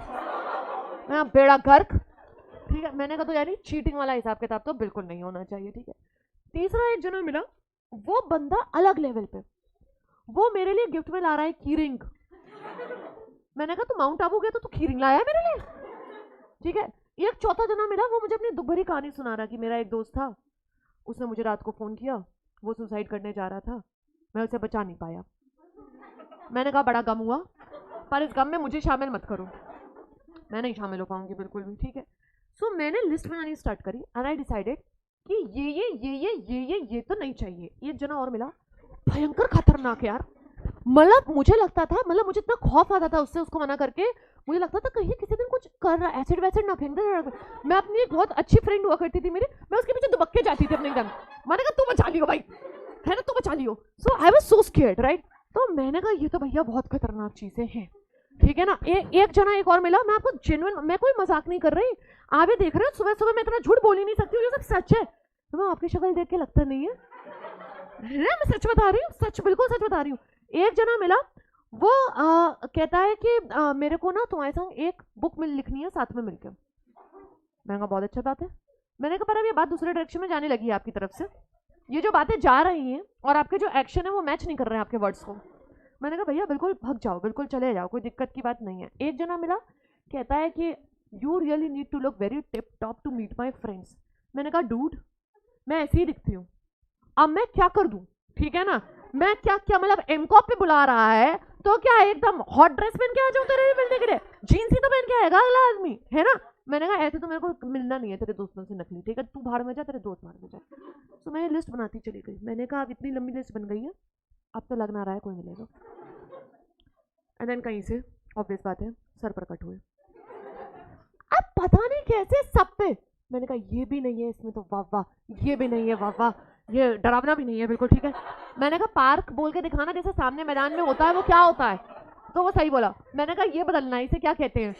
मैं बेड़ा गर्क, ठीक है। मैंने कहा तो यानी चीटिंग वाला हिसाब किताब तो बिल्कुल नहीं होना चाहिए, ठीक है। तीसरा एक जना मिला, वो बंदा अलग लेवल पे, वो मेरे लिए गिफ्ट में ला रहा है की रिंग। मैंने कहा तू माउंट आबू गया तो तू की रिंग लाया है मेरे लिए, ठीक है। एक चौथा जना मिला, वो मुझे अपनी दुख भरी कहानी सुना रहा कि मेरा एक दोस्त था, उसने मुझे रात को फोन किया, वो सुसाइड करने जा रहा था, मैं उसे बचा नहीं पाया। मैंने कहा बड़ा गम हुआ, पर इस गम में मुझे शामिल मत करो, मैं नहीं शामिल हो पाऊंगी बिल्कुल भी, ठीक है। सो मैंने लिस्ट बनानी स्टार्ट करी एंड आई डिसाइडेड कि ये तो नहीं चाहिए। एक जना और मिला, भयंकर खतरनाक यार, मतलब मुझे लगता था, मतलब मुझे इतना खौफ आता था उससे, उसको मना करके मुझे लगता था कहीं किसी दिन कुछ कर रहा, एसिड वैसिड ना फेंक दे। मैं अपनी एक बहुत अच्छी फ्रेंड हुआ करती थी मेरी, मैं उसके पीछे दुबक के जाती थी अपने एकदम, मैंने कहा तू बचा लियो भाई, है ना, तू बचा लियो। So I was so scared, right. तो मैंने कहा ये तो भैया बहुत खतरनाक चीजें हैं, ठीक है ना। एक जना एक और मिला, मैं आपको जेन्युइन, मैं कोई मजाक नहीं कर रही, आप ये देख रहे हो सुबह सुबह मैं इतना झूठ बोल ही नहीं सकती हूँ, ये सब सच है। तो मैं आपकी शक्ल देख के लगता नहीं है, मैं सच बता रही हूँ, सच बिल्कुल सच बता रही हूँ। एक जना मिला, वो कहता है कि मेरे को ना तुम्हारे संग एक बुक मिल लिखनी है साथ में मिलकर। मैंने कहा बहुत अच्छा बात है। मैंने कहा पर अब ये बात दूसरे डायरेक्शन में जाने लगी है आपकी तरफ से, ये जो बातें जा रही हैं और आपके जो एक्शन है वो मैच नहीं कर रहे हैं आपके वर्ड्स को। मैंने कहा भैया बिल्कुल भग जाओ, बिल्कुल चले जाओ, कोई दिक्कत की बात नहीं है। एक जना मिला, कहता है कि you really need to look very tip top to meet my friends. मैंने कहा डूड मैं ऐसे ही दिखती हूँ, अब मैं क्या कर दूं, ठीक है ना। मैं क्या क्या मतलब एमकॉप पे बुला रहा है तो क्या एकदम हॉट ड्रेस पहन के आ जाऊं तेरे मिलने के लिए, जीन्स ही तो पहन के आएगा अगला आदमी, है ना। मैंने कहा ऐसे तो मेरे को मिलना नहीं है तेरे दोस्तों से नकली, ठीक है, तू भाड़ में जा, तेरे दोस्त भाड़ में जा। तो मैं लिस्ट बनाती चली गई, मैंने कहा अब इतनी लंबी लिस्ट बन गई है, अब तो लग ना रहा है कोई मिलेगा। एंड देन कहीं से ऑब्वियस बात है सर पर कट हुए, अब पता नहीं कैसे सब पे। मैंने कहा ये भी नहीं है इसमें तो वाह वाह, ये भी नहीं है वाह वाह, ये डरावना भी नहीं है बिल्कुल, ठीक है। मैंने कहा पार्क बोल के दिखाना जैसे सामने मैदान में होता है वो क्या होता है, तो वो सही बोला। मैंने कहा ये बदलना है, इसे क्या कहते हैं,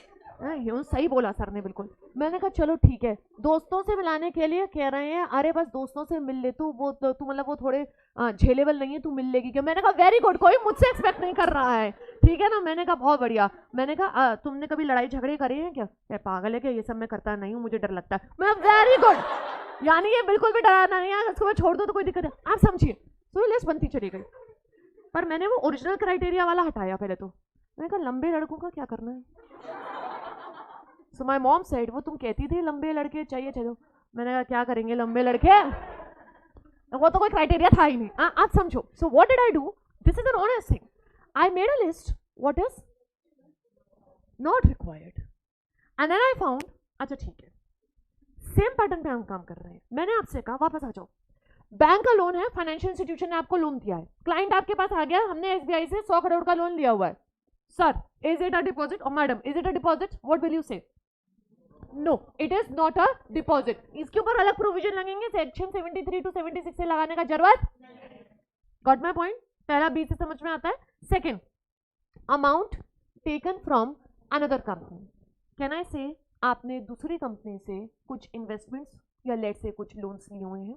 यूं सही बोला सर ने बिल्कुल। मैंने कहा चलो ठीक है, दोस्तों से मिलाने के लिए कह रहे हैं, अरे बस दोस्तों से मिल ले तू, वो तू मतलब वो थोड़े झेलेबल नहीं है, तू मिल लेगी क्या। मैंने कहा वेरी गुड, कोई मुझसे एक्सपेक्ट नहीं कर रहा है, ठीक है ना। मैंने कहा बहुत बढ़िया। मैंने कहा तुमने कभी लड़ाई झगड़े करे हैं क्या, पागल है क्या, ये सब मैं करता नहीं हूँ, मुझे डर लगता है। मैं वेरी गुड, यानी ये बिल्कुल भी डराना नहीं है, उसको मैं छोड़ दो तो कोई दिक्कत है, आप समझिए। तो लिस्ट बनती चली गई, पर मैंने वो ओरिजिनल क्राइटेरिया वाला हटाया पहले तो। मैंने कहा लंबे लड़कों का क्या करना है। सो माय मॉम सेड, वो तुम कहती थी लंबे लड़के चाहिए, चलो। मैंने कहा क्या करेंगे लंबे लड़के, वो तो कोई क्राइटेरिया था ही नहीं, आप समझो। So what did I do, this is an honest thing, I made a list what is not required and then I found, अच्छा ठीक है सेम पैटर्न पे हम काम कर रहे हैं। मैंने आपसे कहा वापस आ जाओ, बैंक का लोन है, फाइनेंशियल इंस्टीट्यूशन ने आपको लोन दिया है, क्लाइंट आपके पास आ गया, हमने एसबीआई से 100 करोड़ का लोन लिया हुआ है, sir is it a deposit, और madam is it a deposit, what will you say, no it is not a deposit. इसके ऊपर अलग प्रोविजन लगेंगे सेक्शन 73 टू 76 से लगाने का जरूरत, गॉट माय पॉइंट। पहला बी से समझ में आता है। Second, amount taken from another company, can I से आपने दूसरी कंपनी से कुछ इन्वेस्टमेंट्स या लेट से कुछ लोन्स लिए हुए हैं।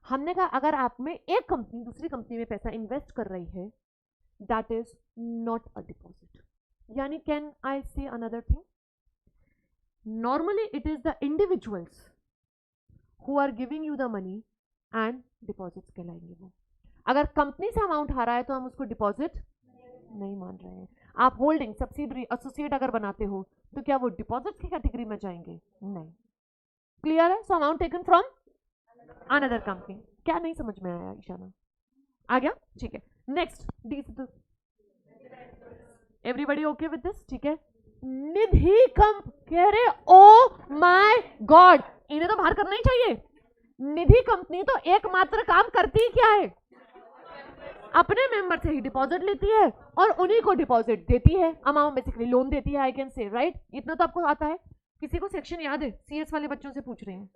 हमने कहा अगर आप में एक कंपनी दूसरी कंपनी में पैसा इन्वेस्ट कर रही है, that is not a deposit. यानी कैन आई से another thing, normally it is the individuals who are giving you the money and deposits कहलाएंगे वो। अगर कंपनी से अमाउंट आ रहा है तो हम उसको डिपॉजिट नहीं मान रहे हैं। आप होल्डिंग, सब्सिडरी, एसोसिएट अगर बनाते हो तो क्या वो डिपॉजिट की कैटेगरी में जाएंगे, नहीं। क्लियर है। So amount taken from another company, क्या नहीं समझ में आया इशाना आ गया, ठीक है। नेक्स्ट डी से एवरीबडी ओके विद दिस, ठीक है। निधि कंप कह रहे ओ माय गॉड, इन्हें तो बाहर करना ही चाहिए। निधि कंपनी तो एकमात्र काम करती ही क्या है, अपने मेंबर से ही डिपॉजिट लेती है और उन्हीं को डिपॉजिट देती है, अमाउंट बेसिकली लोन देती है, आई कैन से राइट। इतना तो आपको आता है। किसी को सेक्शन याद है? सीएस वाले बच्चों से पूछ रहे हैं।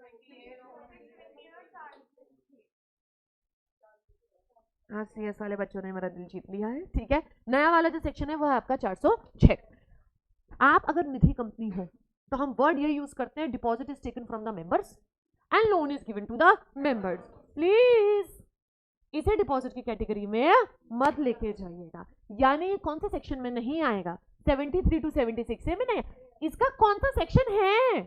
हाँ, सीएस वाले बच्चों ने मेरा दिल जीत लिया है, ठीक है। नया वाला जो सेक्शन है वो है आपका 406। आप अगर निधि कंपनी हो तो हम वर्ड ये यूज करते हैं, deposit is taken from the members and loan is given to the members. Please इसे डिपॉजिट की कैटेगरी में मत लेके जाइएगा, यानी कौन सा सेक्शन में नहीं आएगा, 73 to 76 से में नहीं। इसका कौन सा सेक्शन है,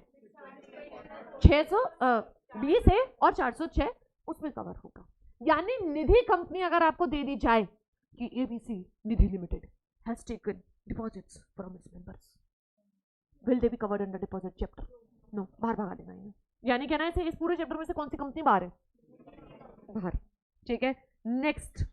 620 है और 406 उसमें कवर होगा। यानी निधि कंपनी अगर आपको दे दी जाए कि ABC Nidhi limited has taken deposits from its members, will they be covered under deposit chapter? No, बाहर भगा देना है। यानी कहना है इस पूरे चैप्टर में से कौन सी कंपनी बाहर है, बाहर, ठीक है। Next,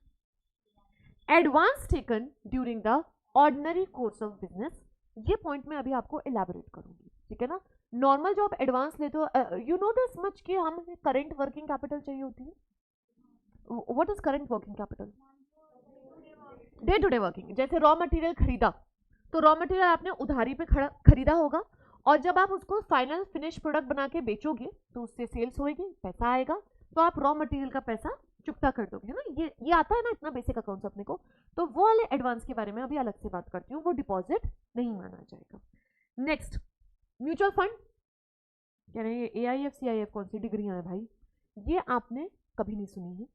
advance taken during the ordinary course of business, ये पॉइंट मैं अभी आपको एलैबोरेट करूंगी, ठीक है ना। नॉर्मल जो आप एडवांस लेते हो, यू नो दिस मच कि हम करंट वर्किंग कैपिटल चाहिए होती है। What is current working capital? Day to day working. जैसे रॉ मटेरियल खरीदा तो रॉ मटेरियल आपने उधारी पे खरीदा होगा, और जब आप उसको फाइनल फिनिश प्रोडक्ट बना के बेचोगे तो उससे सेल्स होगी, पैसा आएगा, तो आप रॉ मटेरियल का पैसा चुकता कर दोगे, है ना। ये आता है ना, इतना बेसिक अकाउंट्स अपने को। तो वो वाले एडवांस के बारे में अभी अलग से बात करती हूँ, वो डिपॉजिट नहीं माना जाएगा। नेक्स्ट, म्यूचुअल फंड कह रहे हैं एआईएफ सीआईएफ कौन सी डिग्रियां हैं भाई, ये आपने कभी नहीं सुनी है।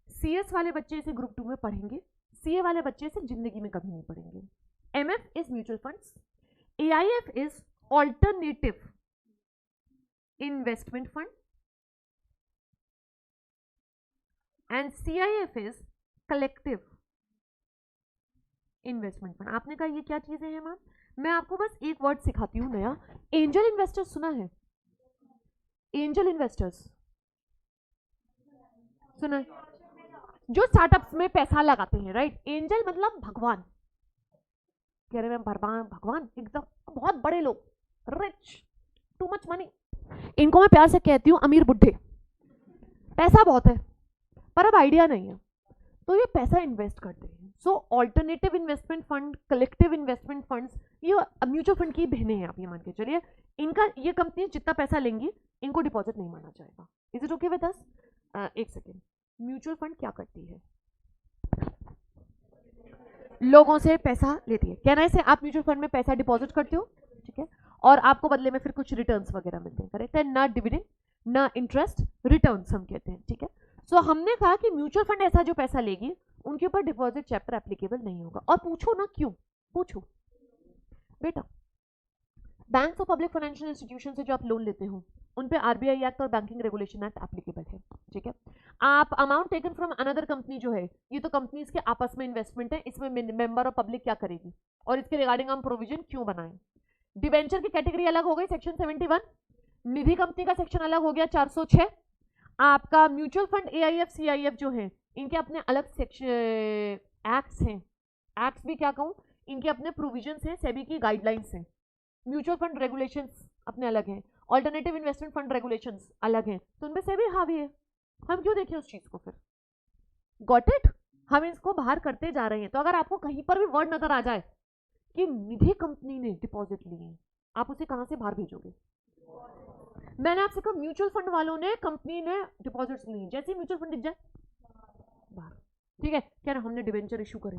सीएस वाले बच्चे इसे ग्रुप 2 में पढ़ेंगे, सीए वाले बच्चे इसे जिंदगी में कभी नहीं पढ़ेंगे। MF is mutual funds, AIF is alternative investment fund and CIF is collective investment fund. आपने कहा ये क्या चीजें हैं मैम? मैं आपको बस एक वर्ड सिखाती हूं नया, एंजल इन्वेस्टर्स सुना है? एंजल इन्वेस्टर्स सुना है? जो स्टार्टअप्स में पैसा लगाते हैं, राइट। एंजल मतलब भगवान, कह रहे हैं भगवान एकदम बहुत बड़े लोग, रिच, टू मच मनी। इनको मैं प्यार से कहती हूँ अमीर बुड्ढे, पैसा बहुत है पर अब आइडिया नहीं है, तो ये पैसा इन्वेस्ट करते हैं। So alternative investment fund, collective investment funds, ये म्यूचुअल फंड की बहनें हैं, आप ये मान के चलिए। इनका, ये कंपनी जितना पैसा लेंगी इनको डिपॉजिट नहीं माना जाएगा। Is it okay with us? एक सेकेंड, म्यूचुअल फंड क्या करती है? लोगों से पैसा लेती है। कहना है से आप म्यूचुअल फंड में पैसा डिपॉजिट करते हो, ठीक है, और आपको बदले में फिर कुछ रिटर्न्स वगैरह मिलते हैं, करेक्ट है ना। डिविडेंड ना इंटरेस्ट, रिटर्न्स हम कहते हैं, ठीक है। सो हमने कहा कि म्यूचुअल फंड ऐसा जो पैसा लेगी उनके ऊपर डिपॉजिट चैप्टर एप्लीकेबल नहीं होगा। और पूछो ना क्यों, पूछो बेटा, बैंक्स और पब्लिक फाइनेंशियल इंस्टीट्यूशन से जो आप लोन लेते हो उन पे आरबीआई एक्ट और बैंकिंग रेगुलेशन एक्ट एप्लीकेबल है, ठीक है। आप amount taken from another company जो है, ये तो कंपनीज के आपस में इन्वेस्टमेंट है, इसमें मेंबर और पब्लिक क्या करेगी और इसके रिगार्डिंग हम प्रोविजन क्यों बनाए। डिवेंचर की कैटेगरी अलग हो गई सेक्शन 71, निधि कंपनी का सेक्शन अलग हो गया 406। आपका म्यूचुअल फंड एआईएफ सीआईएफ जो है इनके अपने अलग सेक्शन एक्ट्स हैं, एक्ट्स भी क्या कहूँ, इनके अपने प्रोविजंस हैं, सेबी की गाइडलाइंस हैं। म्यूचुअल फंड रेगुलेशंस अपने अलग हैं, ऑल्टरनेटिव इन्वेस्टमेंट फंड रेगुलेशंस अलग हैं, तो उनमें सेबी हावी है। हम क्यों देखें उस चीज को फिर? Got it? हम इसको बाहर करते जा रहे हैं। तो अगर आपको कहीं पर भी वर्ड नजर आ जाए कि निधि कंपनी ने डिपॉजिट लिए, आप उसे कहां से बाहर भेजोगे? मैंने आपसे कहा म्यूचुअल फंड वालों ने, कंपनी ने डिपॉजिट्स लिए, जैसे ही म्यूचुअल फंड दिख जाए बाहर, ठीक है। क्या ना, हमने डिवेंचर इशू करे,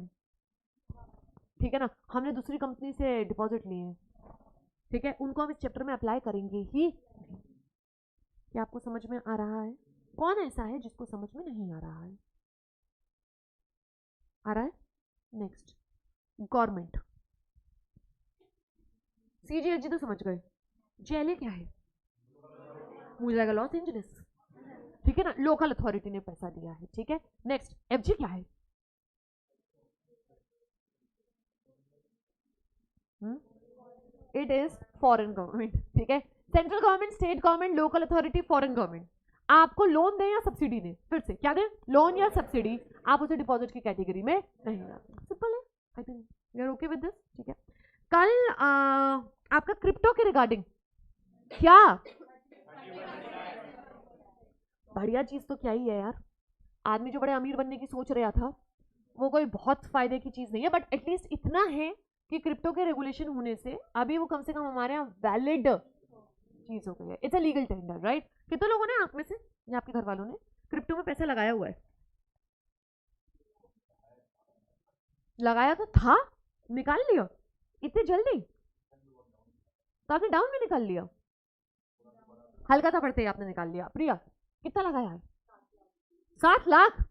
ठीक है ना, हमने दूसरी कंपनी से डिपॉजिट लिए, ठीक है, उनको हम इस चैप्टर में अप्लाई करेंगे ही। क्या आपको समझ में आ रहा है? कौन ऐसा है जिसको समझ में नहीं आ रहा है? आ रहा है? नेक्स्ट, गवर्नमेंट, सीजीएचजी तो समझ गए। जेएलए क्या है? मुझे लगा लॉस एंजलिस, ठीक है ना, लोकल अथॉरिटी ने पैसा दिया है, ठीक है। नेक्स्ट, एफजी क्या है? इट इज फॉरेन गवर्नमेंट, ठीक है। Central government, state government, local authority, foreign government. आपको लोन दें या सब्सिडी दें, फिर से क्या दें, लोन या सब्सिडी, आप उसे डिपॉजिट की कैटेगरी में नहीं लाते। सिंपल है, I think you are okay with this, ठीक है। कल आपका क्रिप्टो के रिगार्डिंग क्या बढ़िया चीज तो क्या ही है यार, आदमी जो बड़े अमीर बनने की सोच रहा था वो कोई बहुत फायदे की चीज नहीं है, बट एटलीस्ट इतना है कि क्रिप्टो के रेगुलेशन होने से अभी वो कम से कम हमारे यहाँ वैलिड चीज हो गई है, it's a legal tender, right. कितने लोगों ने आप में से या आपके घर वालों ने क्रिप्टो में पैसा लगाया हुआ है? लगाया तो था, निकाल लिया इतनी जल्दी? तो आपने डाउन में निकाल लिया, हल्का सा पड़ते ही आपने निकाल लिया। प्रिया कितना लगाया है? 60 लाख।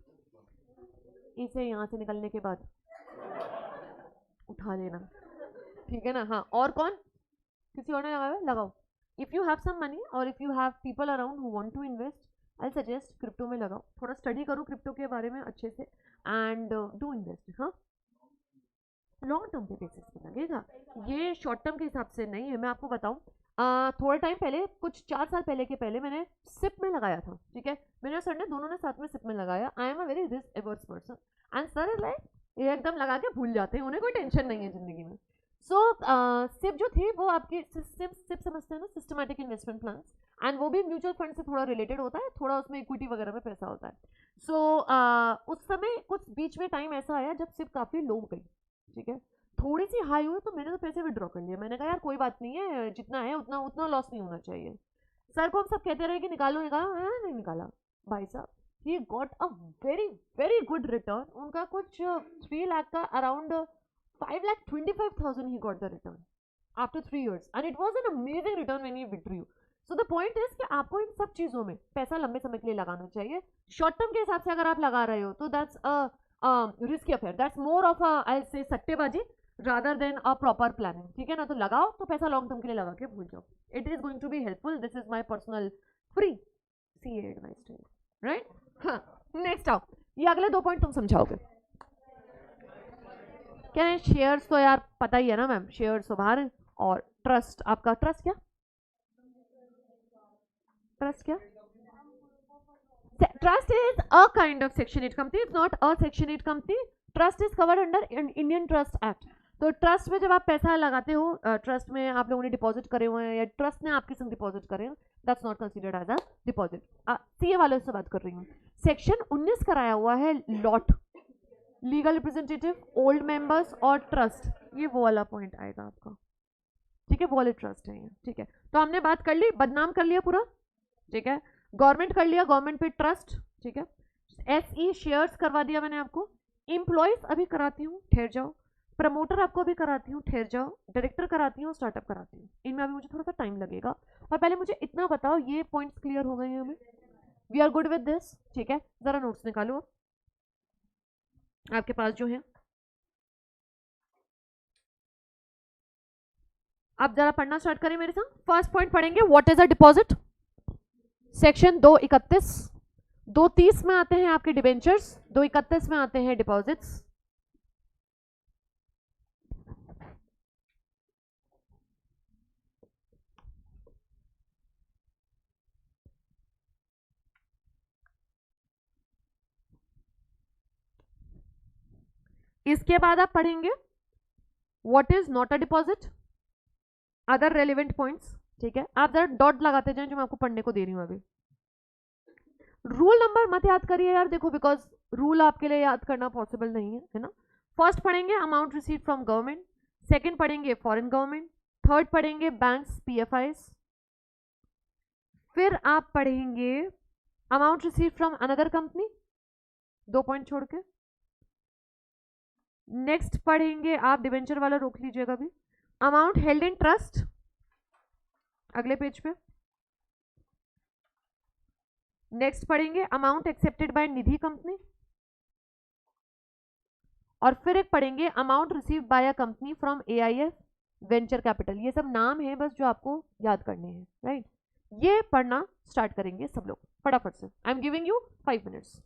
इसे यहाँ से निकलने के बाद उठा लेना, ठीक है ना। हाँ, और कौन, किसी और ने लगाया है? लगाओ। If you have some money और if you have people around who want to invest, I suggest crypto में लगाओ, थोड़ा स्टडी करो क्रिप्टो के बारे में अच्छे से एंड डू इन्वेस्ट। हाँ, लॉन्ग टर्म के बेसिस पे लगेगा, ये शॉर्ट टर्म के हिसाब से नहीं है। मैं आपको बताऊं, थोड़ा टाइम पहले, कुछ 4 साल पहले के पहले मैंने सिप में लगाया था, ठीक है। मेरे सर ने दोनों ने साथ में सिप में लगाया। I am a very risk averse person and sir is like ये एकदम लगा के भूल जाते हैं, उन्हें कोई टेंशन नहीं है जिंदगी में। सो सिप जो थी वो आपकी सिप समझते हैं ना, सिस्टमैटिक इन्वेस्टमेंट प्लान, एंड वो भी म्यूचुअल फंड से थोड़ा रिलेटेड होता है, थोड़ा उसमें इक्विटी वगैरह में पैसा होता है। सो उस समय कुछ बीच में टाइम ऐसा आया जब सिप काफ़ी लो गई, ठीक है, थोड़ी सी हाई हुई, तो मैंने तो पैसे विड्रॉ कर लिया। मैंने कहा यार कोई बात नहीं है, जितना है उतना उतना लॉस नहीं होना चाहिए। सर को हम सब कहते रहे कि निकालो निकालो, नहीं निकाला भाई साहब। He got a very very good return, उनका कुछ 3 लाख का around 5,25,000 he got the return after 3 years and it was an amazing return when you withdrew. So the point is कि आपको इन सब चीजों में पैसा लंबे समय के लिए लगाना चाहिए। शॉर्ट टर्म के हिसाब से अगर आप लगा रहे हो तो that's risky affair, that's more of I say सट्टेबाजी rather than a proper planning, ठीक है ना। तो लगाओ तो पैसा लॉन्ग टर्म के लिए लगा के भूल जाओ, it is going to be helpful, this is my personal free CA advice to you, right. हाँ, नेक्स्ट आओ, ये अगले 2 पॉइंट तुम समझाओगे क्या है। शेयर्स तो यार पता ही है ना मैम, शेयर्स तो बाहर है। और ट्रस्ट, आपका ट्रस्ट क्या, ट्रस्ट क्या, trust is a kind of section 8 company, it's not a section 8 company, trust is covered under Indian Trust Act। तो ट्रस्ट में जब आप पैसा लगाते हो, ट्रस्ट में आप लोगों ने डिपॉजिट करे हुए हैं या ट्रस्ट ने आपके संग डिपॉजिट करे हैं, that's not considered as a deposit. CA वालों से बात कर रही हूँ। सेक्शन 19 कराया हुआ है lot, legal representative, old members और ट्रस्ट, ये वो वाला पॉइंट आएगा आपका, ठीक है, वो वाले ट्रस्ट है ये, ठीक है। तो हमने बात कर ली, बदनाम कर लिया पूरा, ठीक है। गवर्नमेंट कर लिया, गवर्नमेंट पे ट्रस्ट, ठीक है। एसई शेयर्स करवा दिया मैंने आपको। एम्प्लॉयज अभी कराती हूँ, ठहर जाओ। प्रमोटर आपको अभी कराती हूँ, ठहर जाओ। डायरेक्टर कराती हूँ, स्टार्टअप कराती हूँ, इनमें अभी मुझे थोड़ा सा टाइम लगेगा। और पहले मुझे इतना बताओ, ये पॉइंट्स क्लियर हो गए हैं हमें, we are good with this, ठीक है। जरा नोट्स निकालो आपके पास जो है, आप जरा पढ़ना स्टार्ट करें मेरे साथ। फर्स्ट पॉइंट पढ़ेंगे, what is a deposit, section 231। 230 में आते हैं आपके डिबेंचर्स, 231 में आते हैं डिपॉजिट्स। इसके बाद आप पढ़ेंगे what is not a deposit, other relevant points, ठीक है। आप जरा डॉट लगाते जाएं जो मैं आपको पढ़ने को दे रही हूं अभी। रूल नंबर मत याद करिए यार, देखो बिकॉज रूल आपके लिए याद करना पॉसिबल नहीं है ना। फर्स्ट पढ़ेंगे amount receive from government, second पढ़ेंगे फॉरेन गवर्नमेंट, थर्ड पढ़ेंगे बैंक्स पीएफआईज, फिर आप पढ़ेंगे amount receive from another company, 2 point छोड़ के। नेक्स्ट पढ़ेंगे आप, डिवेंचर वाला रोक लीजिएगा भी, अमाउंट हेल्ड इन ट्रस्ट, अगले पेज पे। नेक्स्ट पढ़ेंगे amount accepted by Nidhi company, और फिर एक पढ़ेंगे amount receive by a company from AIF venture capital. ये सब नाम है बस जो आपको याद करने हैं, राइट। ये पढ़ना स्टार्ट करेंगे सब लोग फटाफट से, I am giving you 5 minutes.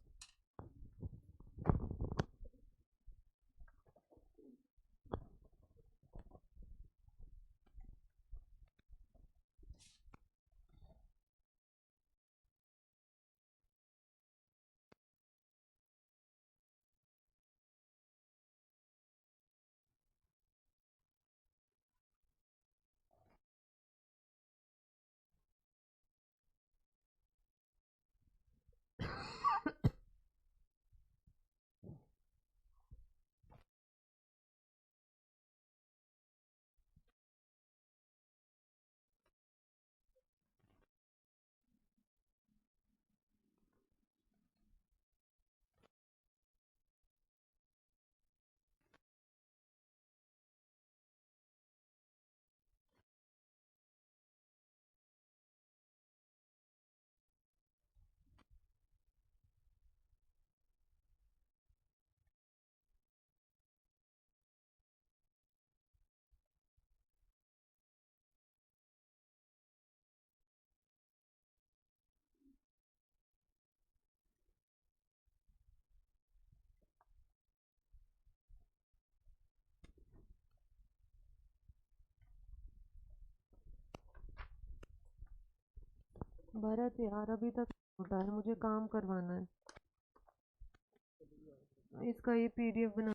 Bharat यार अभी तक होता है, मुझे काम करवाना है इसका, ये पीडीएफ बना।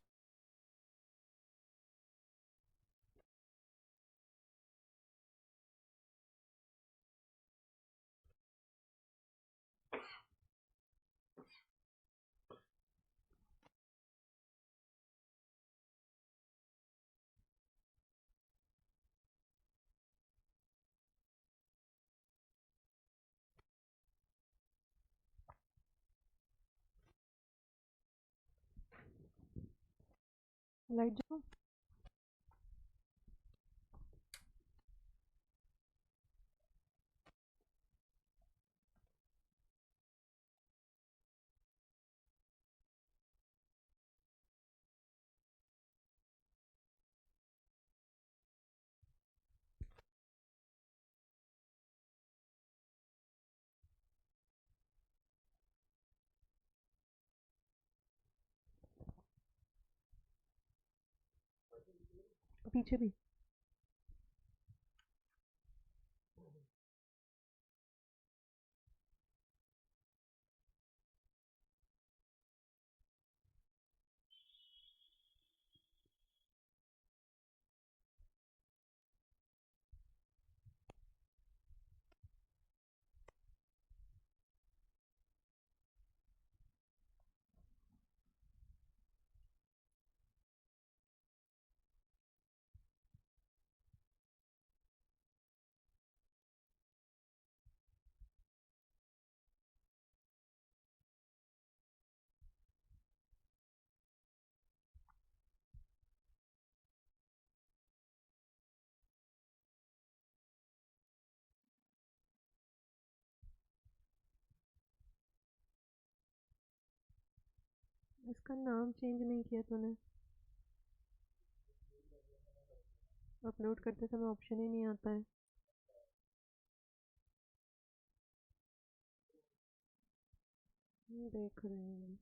लाइट जो पीछे भी। इसका नाम चेंज नहीं किया तूने? अपलोड करते समय ऑप्शन ही नहीं आता है। देख रहे हैं।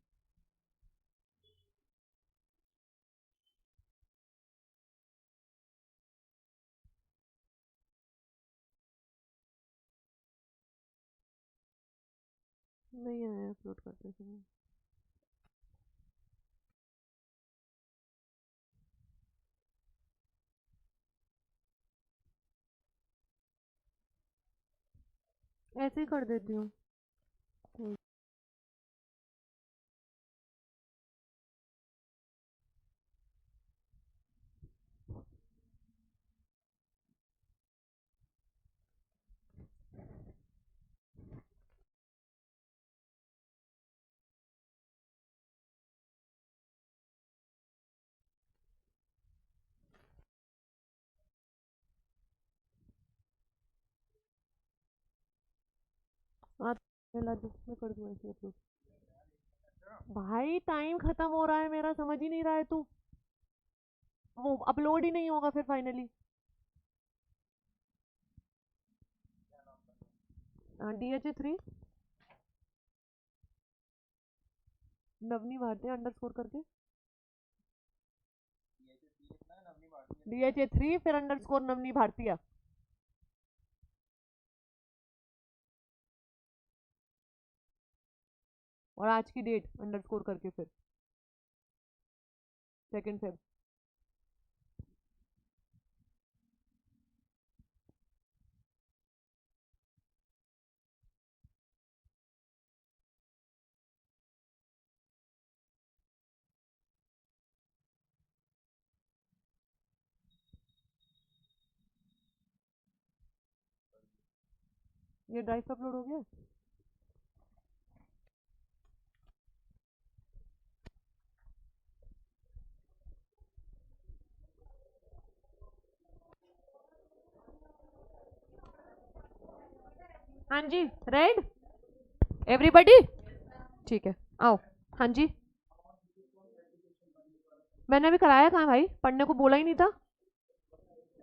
नहीं आया अपलोड करते समय। ऐसे ही कर देती हूँ। आप ला दो, मैं कर दूँ ऐसे अपलोड। भाई टाइम खत्म हो रहा है मेरा, समझ ही नहीं रहा है तू। वो अपलोड ही नहीं होगा फिर फाइनली। DHA3 नवनी भारती अंडरस्कोर करके, DHA3 फिर अंडरस्कोर नवनी भारतीय। और आज की डेट अंडरस्कोर करके फिर 2 Feb। ये ड्राइव पे अपलोड हो गया। हाँ जी, रेड एवरीबॉडी, ठीक है आओ। हाँ जी, मैंने अभी कराया कहाँ भाई, पढ़ने को बोला ही नहीं था।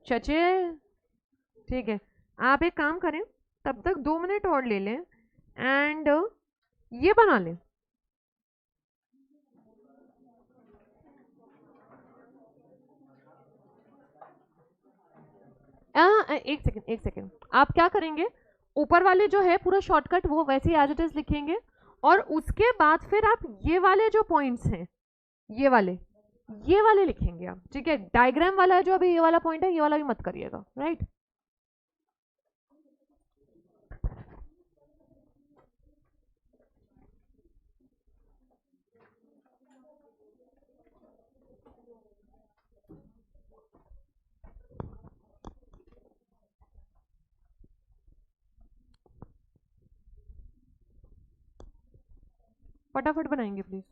चचे ठीक है, आप एक काम करें, तब तक 2 मिनट और ले लें एंड ये बना लें। एक सेकंड, एक सेकंड, आप क्या करेंगे, ऊपर वाले जो है पूरा शॉर्टकट वो वैसे ही एज इट इज लिखेंगे, और उसके बाद फिर आप ये वाले जो पॉइंट्स हैं, ये वाले लिखेंगे आप, ठीक है। डायग्राम वाला है जो अभी ये वाला पॉइंट है, ये वाला भी मत करिएगा, राइट। फटाफट बनाएंगे प्लीज।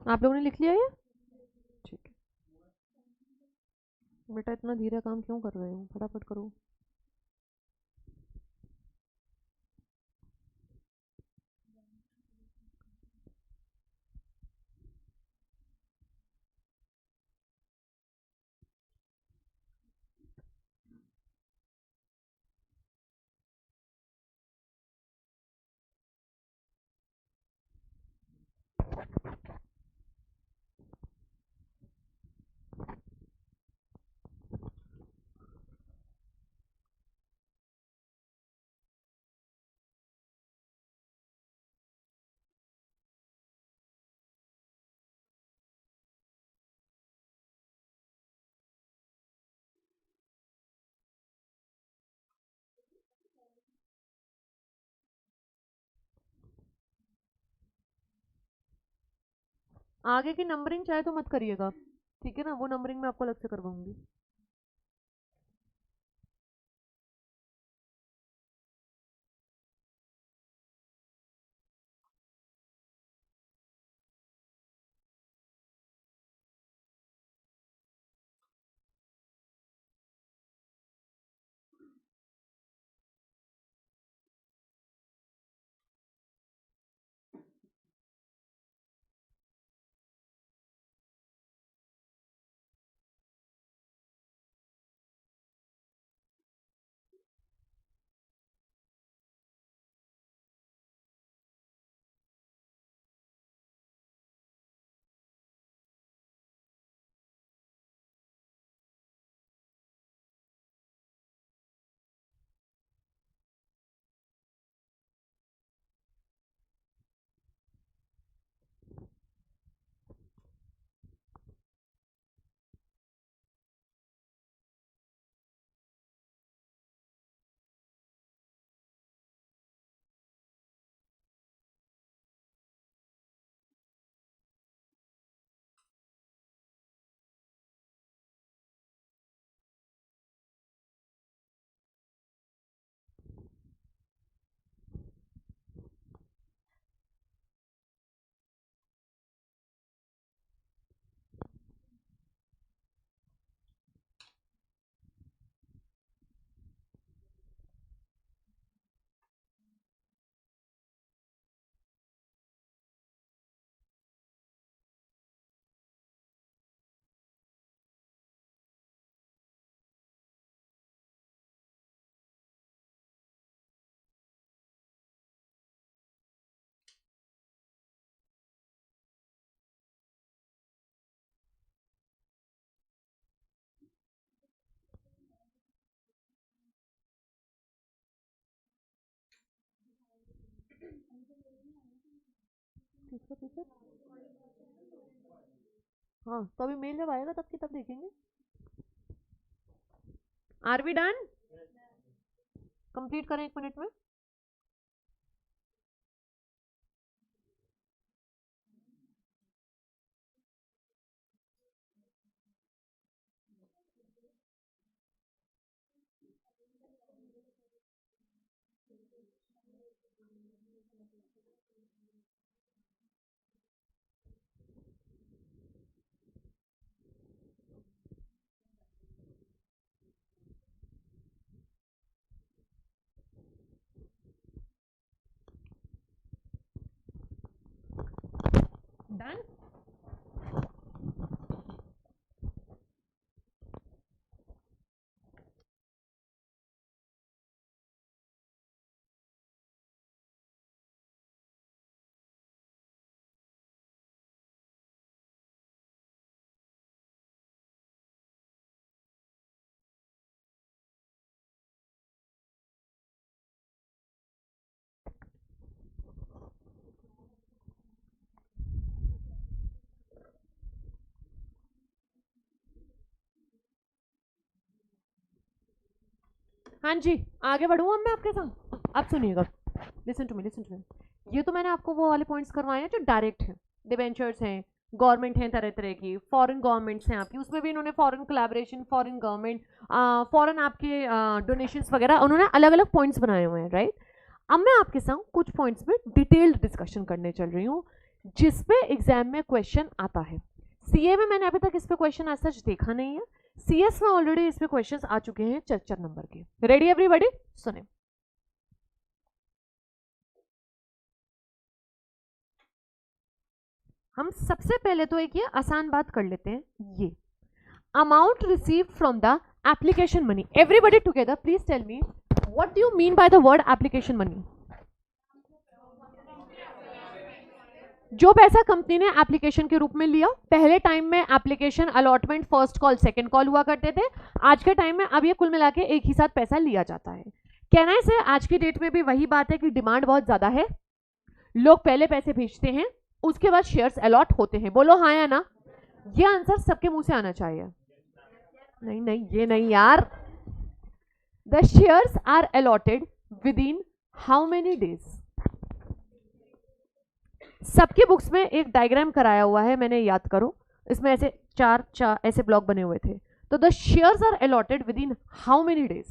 आप लोगों ने लिख लिया ये? ठीक है बेटा, इतना धीरे काम क्यों कर रहे हो, फटाफट करो। आगे की नंबरिंग चाहे तो मत करिएगा, ठीक है ना, वो नंबरिंग मैं आपको अलग से करवाऊंगी। किसका पेपर? हाँ तो अभी मेल जब आएगा तब की तब देखेंगे। Are we done? कंप्लीट करें 1 मिनट में। डन। हाँ जी, आगे बढ़ूँ अब मैं आपके संग। आप सुनिएगा, listen to me, listen to me. ये तो मैंने आपको वो वाले पॉइंट्स करवाए हैं जो डायरेक्ट हैं, डिबेंचर्स हैं, गवर्नमेंट हैं तरह तरह की, फॉरेन गवर्नमेंट्स हैं आपकी, उसमें भी इन्होंने foreign collaboration, foreign government, foreign आपके डोनेशंस वगैरह उन्होंने अलग अलग पॉइंट्स बनाए हुए हैं, राइट। अब मैं आपके संग कुछ पॉइंट्स में डिटेल्ड डिस्कशन करने चल रही हूँ जिसपे एग्जाम में क्वेश्चन आता है। सीए में मैंने अभी तक इस पे क्वेश्चन ऐसा देखा नहीं है, सीएस में ऑलरेडी इस पे क्वेश्चंस आ चुके हैं 4 नंबर के। रेडी एवरीबॉडी, सुने। हम सबसे पहले तो एक ये आसान बात कर लेते हैं, ये amount received from the application money. Everybody together please tell me what do you mean by the word application money. जो पैसा कंपनी ने एप्लीकेशन के रूप में लिया, पहले टाइम में application allotment first call second call हुआ करते थे, आज के टाइम में अब ये कुल मिला के एक ही साथ पैसा लिया जाता है। कहना है से आज की डेट में भी वही बात है कि डिमांड बहुत ज्यादा है, लोग पहले पैसे भेजते हैं, उसके बाद शेयर्स अलॉट होते हैं। बोलो हाँ या ना, ये आंसर सबके मुंह से आना चाहिए। नहीं नहीं ये नहीं यार। The shares are allotted within how many days. सबकी बुक्स में एक डायग्राम कराया हुआ है, मैंने याद करो, इसमें ऐसे चार ऐसे ब्लॉक बने हुए थे। तो the shares are allotted within how many days,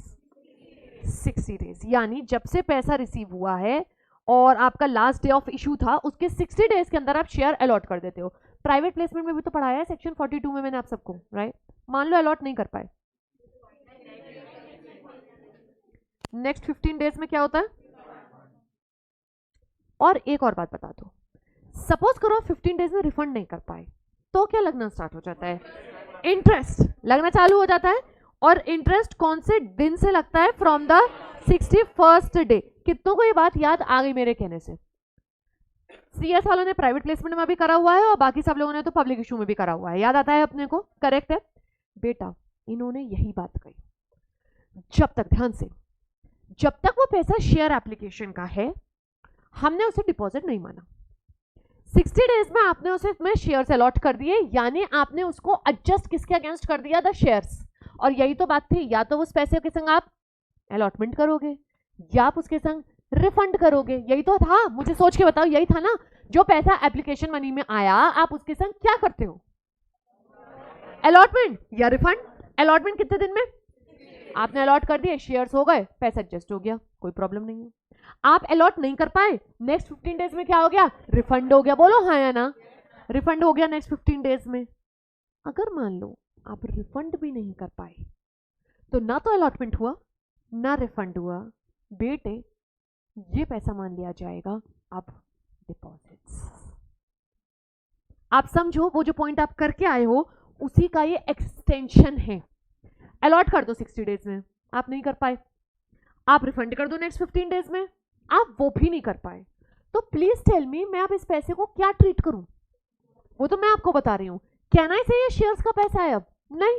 60 days. यानी जब से पैसा रिसीव हुआ है और आपका लास्ट डे ऑफ इशू था, उसके 60 डेज के अंदर आप शेयर अलॉट कर देते हो। प्राइवेट प्लेसमेंट में भी तो पढ़ाया है सेक्शन 42 में मैंने आप सबको, राइट। मान लो अलॉट नहीं कर पाए, नेक्स्ट 15 डेज में क्या होता है। और एक और बात बता दो, सपोज करो 15 डेज में रिफंड नहीं कर पाए तो क्या लगना स्टार्ट हो जाता है, इंटरेस्ट लगना चालू हो जाता है। और इंटरेस्ट कौन से दिन से लगता है, फ्रॉम द 61st डे। कितनों को ये बात याद आ गई मेरे कहने से। सीएस वालों ने प्राइवेट प्लेसमेंट में भी करा हुआ है और बाकी सब लोगों ने तो पब्लिक इशू में भी करा हुआ है, याद आता है अपने को, करेक्ट है बेटा। इन्होंने यही बात कही, जब तक, ध्यान से, जब तक वो पैसा शेयर एप्लीकेशन का है हमने उसे डिपॉजिट नहीं माना। 60 डेज में आपने उसे में शेयर्स अलॉट कर दिए, यानी आपने उसको एडजस्ट किसके अगेंस्ट कर दिया, द शेयर्स। और यही तो बात थी, या तो उस पैसे के संग आप अलॉटमेंट करोगे या आप उसके संग रिफंड करोगे। यही तो था, मुझे सोच के बताओ, यही था ना। जो पैसा एप्लीकेशन मनी में आया आप उसके संग क्या करते हो, अलॉटमेंट या रिफंड। अलॉटमेंट कितने दिन में, आपने अलॉट कर दिए, शेयर्स हो गए, पैसा एडजस्ट हो गया, कोई प्रॉब्लम नहीं है। आप अलॉट नहीं कर पाए, नेक्स्ट 15 डेज में क्या हो गया, रिफंड हो गया। बोलो हाँ या ना, रिफंड हो गया नेक्स्ट 15 डेज में। अगर मान लो आप रिफंड भी नहीं कर पाए तो ना तो अलॉटमेंट हुआ ना रिफंड हुआ, बेटे ये पैसा मान लिया जाएगा अब डिपॉजिट्स। आप समझो, वो जो पॉइंट आप करके आए हो उसी का ये एक्सटेंशन है। अलॉट कर दो 60 डेज में, आप नहीं कर पाए, आप रिफंड कर दो नेक्स्ट 15 डेज में, आप वो भी नहीं कर पाए, तो प्लीज टेल मी मैं आप इस पैसे को क्या ट्रीट करूं, वो तो मैं आपको बता रही हूं। कहना से ये शेयर्स का पैसा है, अब नहीं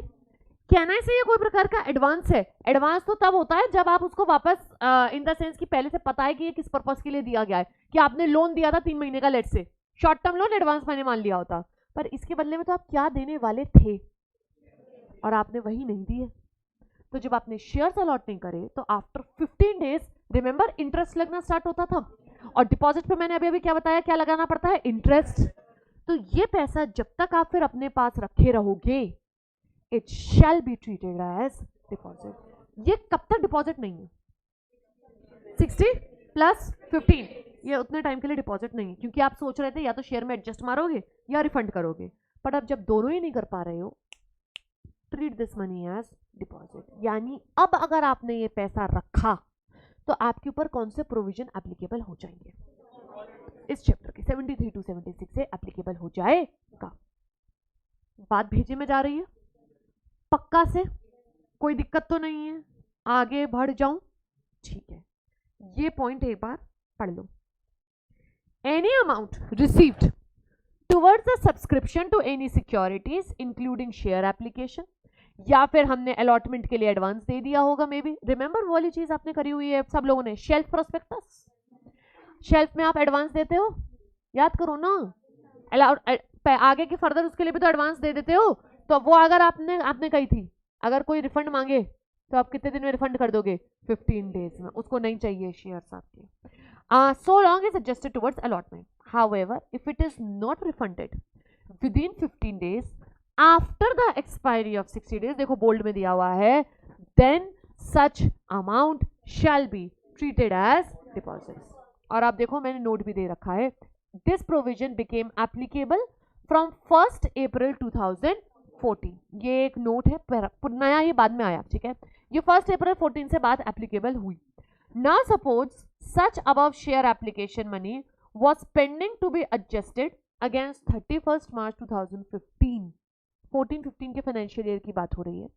कहना से ये कोई प्रकार का एडवांस है। एडवांस तो तब होता है जब आप उसको वापस इन द सेंस कि पहले से पता है कि ये किस पर्पस के लिए दिया गया है, कि आपने लोन दिया था 3 महीने का, लेट से शॉर्ट टर्म लोन, एडवांस मैंने मान लिया होता, पर इसके बदले में तो आप क्या देने वाले थे और आपने वही नहीं दिए। तो जब आपने शेयर्स अलॉट नहीं करे तो आफ्टर 15 डेज रिमेंबर इंटरेस्ट लगना स्टार्ट होता था, और डिपॉजिट पे मैंने अभी अभी क्या बताया, क्या लगाना पड़ता है, इंटरेस्ट। तो ये पैसा जब तक आप फिर अपने पास रखे रहोगे, it shall be treated as deposit. ये कब तक डिपॉजिट नहीं है, 60 प्लस 15, ये उतने टाइम के लिए डिपॉजिट नहीं है, क्योंकि आप सोच रहे थे या तो शेयर में एडजस्ट मारोगे या रिफंड करोगे, पर अब जब दोनों ही नहीं कर पा रहे हो, treat this money as deposit. यानी अब अगर आपने ये पैसा रखा तो आपके ऊपर कौन से प्रोविजन एप्लीकेबल हो जाएंगे, इस चैप्टर के 73 to 76 से एप्लीकेबल हो जाएगा। बात भेजे में जा रही है पक्का से, कोई दिक्कत तो नहीं है, आगे बढ़ जाऊं? ठीक है, ये पॉइंट एक बार पढ़ लो। Any amount received towards the subscription to any securities including share application, या फिर हमने अलॉटमेंट के लिए एडवांस दे दिया होगा मे बी। रिमेंबर वो वाली चीज आपने करी हुई है सब लोगों ने, शेल्फ प्रोस्पेक्टस। शेल्फ में आप एडवांस देते हो, याद करो ना, आगे के फर्दर उसके लिए भी तो एडवांस दे देते हो। तो वो अगर आपने कही थी अगर कोई रिफंड मांगे तो आप कितने दिन में रिफंड कर दोगे? 15 डेज में। उसको नहीं चाहिए शेयर्स आपके। So long is adjusted towards allotment, however if it is not refunded within 15 days after the expiry of 60 days, देखो बोल्ड में दिया हुआ है, then such amount shall be treated as deposits. और आप देखो मैंने नोट भी दे रखा है, this provision became applicable from 1 April 2014। ये एक नोट है, नया ये बाद में आया, ठीक है, ये 1 अप्रैल 14 से बाद एप्लीकेबल हुई। Now suppose such above share application money was pending to be adjusted against 31 March 2015। 14-15 के फाइनेंशियल ईयर की बात हो रही है।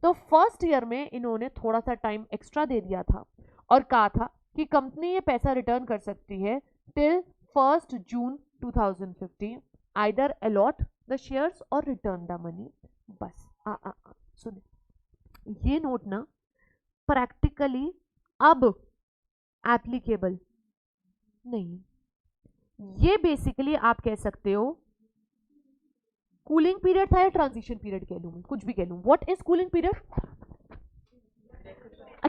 तो फर्स्ट ईयर में इन्होंने थोड़ा सा टाइम एक्स्ट्रा दे दिया था और कहा था कि कंपनी ये पैसा रिटर्न कर सकती है till 1 June 2015, either allot the shares और रिटर्न द मनी। बस सुने, ये नोट ना प्रैक्टिकली अब एप्लीकेबल नहीं, ये बेसिकली आप कह सकते हो कूलिंग पीरियड था या ट्रांजिशन पीरियड कह लूं, कुछ भी कह लूं। What is cooling period?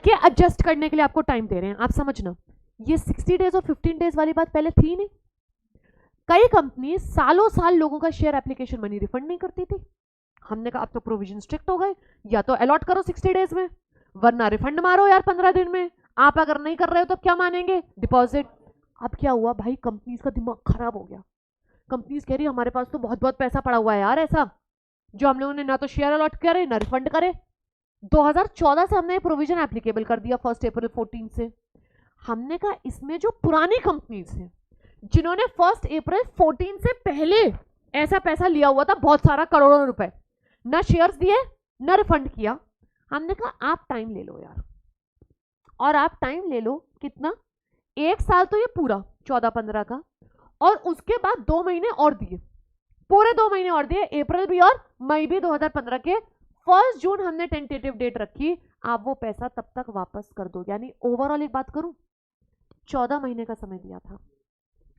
क्या एडजस्ट करने के लिए आपको टाइम दे रहे हैं, आप समझना। ये 60 डेज और 15 डेज वाली बात पहले थी नहीं। कई कंपनी सालों साल लोगों का शेयर एप्लीकेशन मनी रिफंड नहीं करती थी। हमने कहा अब तो प्रोविजन स्ट्रिक्ट हो गए, या तो अलॉट करो 60 डेज में वरना रिफंड मारो यार 15 दिन में। आप अगर नहीं कर रहे हो तो क्या मानेंगे? डिपॉजिट। अब क्या हुआ भाई, कंपनीज का दिमाग खराब हो गया। कंपनीज कह रही हमारे पास तो बहुत बहुत पैसा पड़ा हुआ है यार ऐसा, जो हम लोगों ने ना तो शेयर अलॉट करे ना रिफंड करे। 2014 से हमने प्रोविजन एप्लीकेबल कर दिया 1 अप्रैल 14 से। हमने कहा इसमें जो पुरानी कंपनीज हैं जिन्होंने 1 अप्रैल 14 से पहले ऐसा पैसा लिया हुआ था बहुत सारा करोड़ों रुपए, ना शेयर्स दिए ना रिफंड किया, हमने कहा आप टाइम ले लो यार। और आप टाइम ले लो कितना? 1 साल तो ये पूरा 14-15 का, और उसके बाद 2 महीने और दिए, पूरे 2 महीने और दिए, अप्रैल भी और मई भी 2015 के। 1 जून हमने टेंटेटिव डेट रखी, आप वो पैसा तब तक वापस कर दो। यानी ओवरऑल एक बात करूं, 14 महीने का समय दिया था।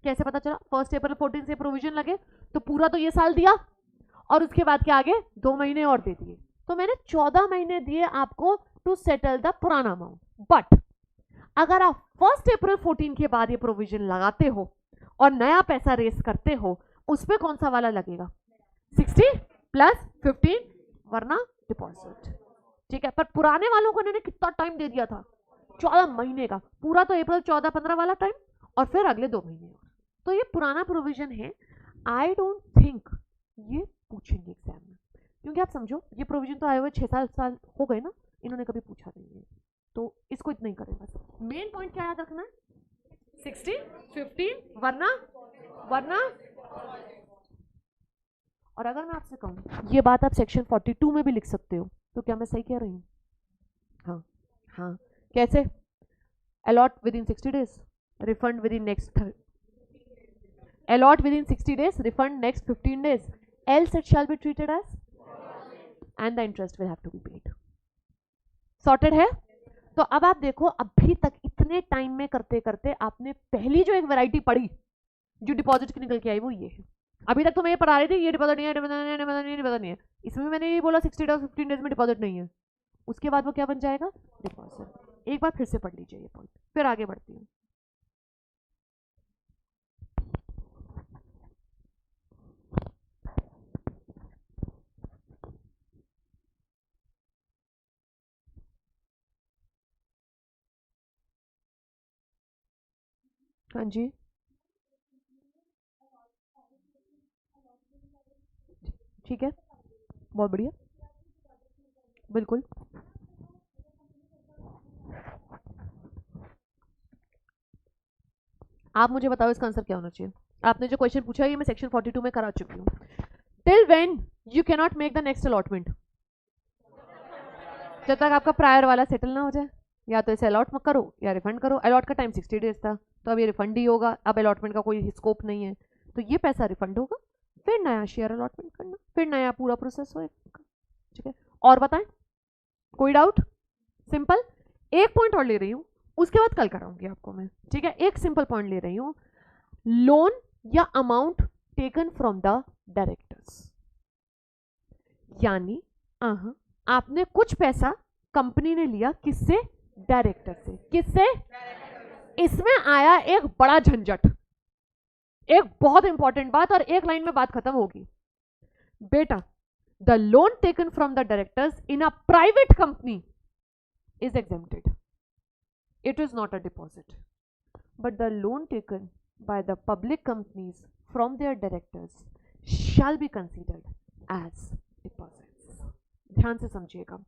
कैसे पता चला? 1 अप्रैल 14 से प्रोविजन लगे तो पूरा तो ये साल दिया और उसके बाद के आगे 2 महीने और दे दिए, तो मैंने 14 महीने दिए आपको टू सेटल द पुराना अमाउंट। बट अगर आप 1 अप्रैल 14 के बाद ये प्रोविजन लगाते हो और नया पैसा रेस करते हो, उसमें कौन सा वाला लगेगा? 60 प्लस 15 वरना डिपॉजिट, ठीक है। पर पुराने वालों को इन्होंने कितना टाइम दे दिया था? 14 महीने का, पूरा तो अप्रैल 14-15 वाला टाइम और फिर अगले 2 महीने और। तो ये पुराना प्रोविजन है। आई डोंट थिंक ये पूछेंगे एग्जाम में, क्योंकि आप समझो ये प्रोविजन तो आए हुए 6 साल हो गए ना, इन्होंने कभी पूछा नहीं है, तो इसको इतना ही करें बस। मेन पॉइंट क्या याद रखना है? 60, 15 वरना। और अगर मैं आपसे कहूँ ये बात आप सेक्शन 42 में भी लिख सकते हो, तो क्या मैं सही कह रही हूँ? हाँ, कैसे? A lot with in 60 days, refund with in next allot within 60 days, refund next 15 days, else it shall be treated as, and the interest will have to be paid. Sorted है? तो अब आप देखो, अभी तक इतने टाइम में करते करते आपने पहली जो एक वैरायटी पढ़ी जो डिपॉजिट की निकल के आई वो ये है। अभी तक तो मैं ये पढ़ा रही थी ये डिपॉजिट नहीं है, डिपॉजिट नहीं है, इसमें मैंने ये बोला 60 डेज 15 डेज में डिपॉजिट नहीं है, उसके बाद वो क्या बन जाएगा? डिपॉजिट। एक बार फिर से पढ़ लीजिए ये पॉइंट, फिर आगे बढ़ती हूँ। हाँ जी, ठीक है, बहुत बढ़िया, बिल्कुल। आप मुझे बताओ इसका आंसर क्या होना चाहिए। आपने जो क्वेश्चन पूछा है ये मैं सेक्शन 42 में करा चुकी हूँ। Till when you can not make the next allotment, जब तक आपका प्रायर वाला सेटल ना हो जाए, या तो इसे अलॉट मत करो या रिफंड करो। अलॉट का टाइम 60 डेज था, तो अब ये रिफंड ही होगा। अब अलॉटमेंट का कोई स्कोप नहीं है, तो ये पैसा रिफंड होगा, फिर नया शेयर अलॉटमेंट करना, फिर नया पूरा प्रोसेस होगा। ठीक है, और बताएं कोई डाउट? सिंपल। एक पॉइंट और ले रही हूं, उसके बाद कल कराऊंगी आपको मैं। ठीक है, एक सिंपल पॉइंट ले रही हूं, लोन या amount taken from the directors, यानी आपने कुछ पैसा कंपनी ने लिया, किससे? डायरेक्टर से। किससे? इसमें आया एक बड़ा झंझट, एक बहुत इंपॉर्टेंट बात, और एक लाइन में बात खत्म होगी बेटा। The loan taken from the directors in a private company is exempted. It is not a deposit. But the loan taken by the public companies from their directors shall be considered as deposits. ध्यान से समझिएगा,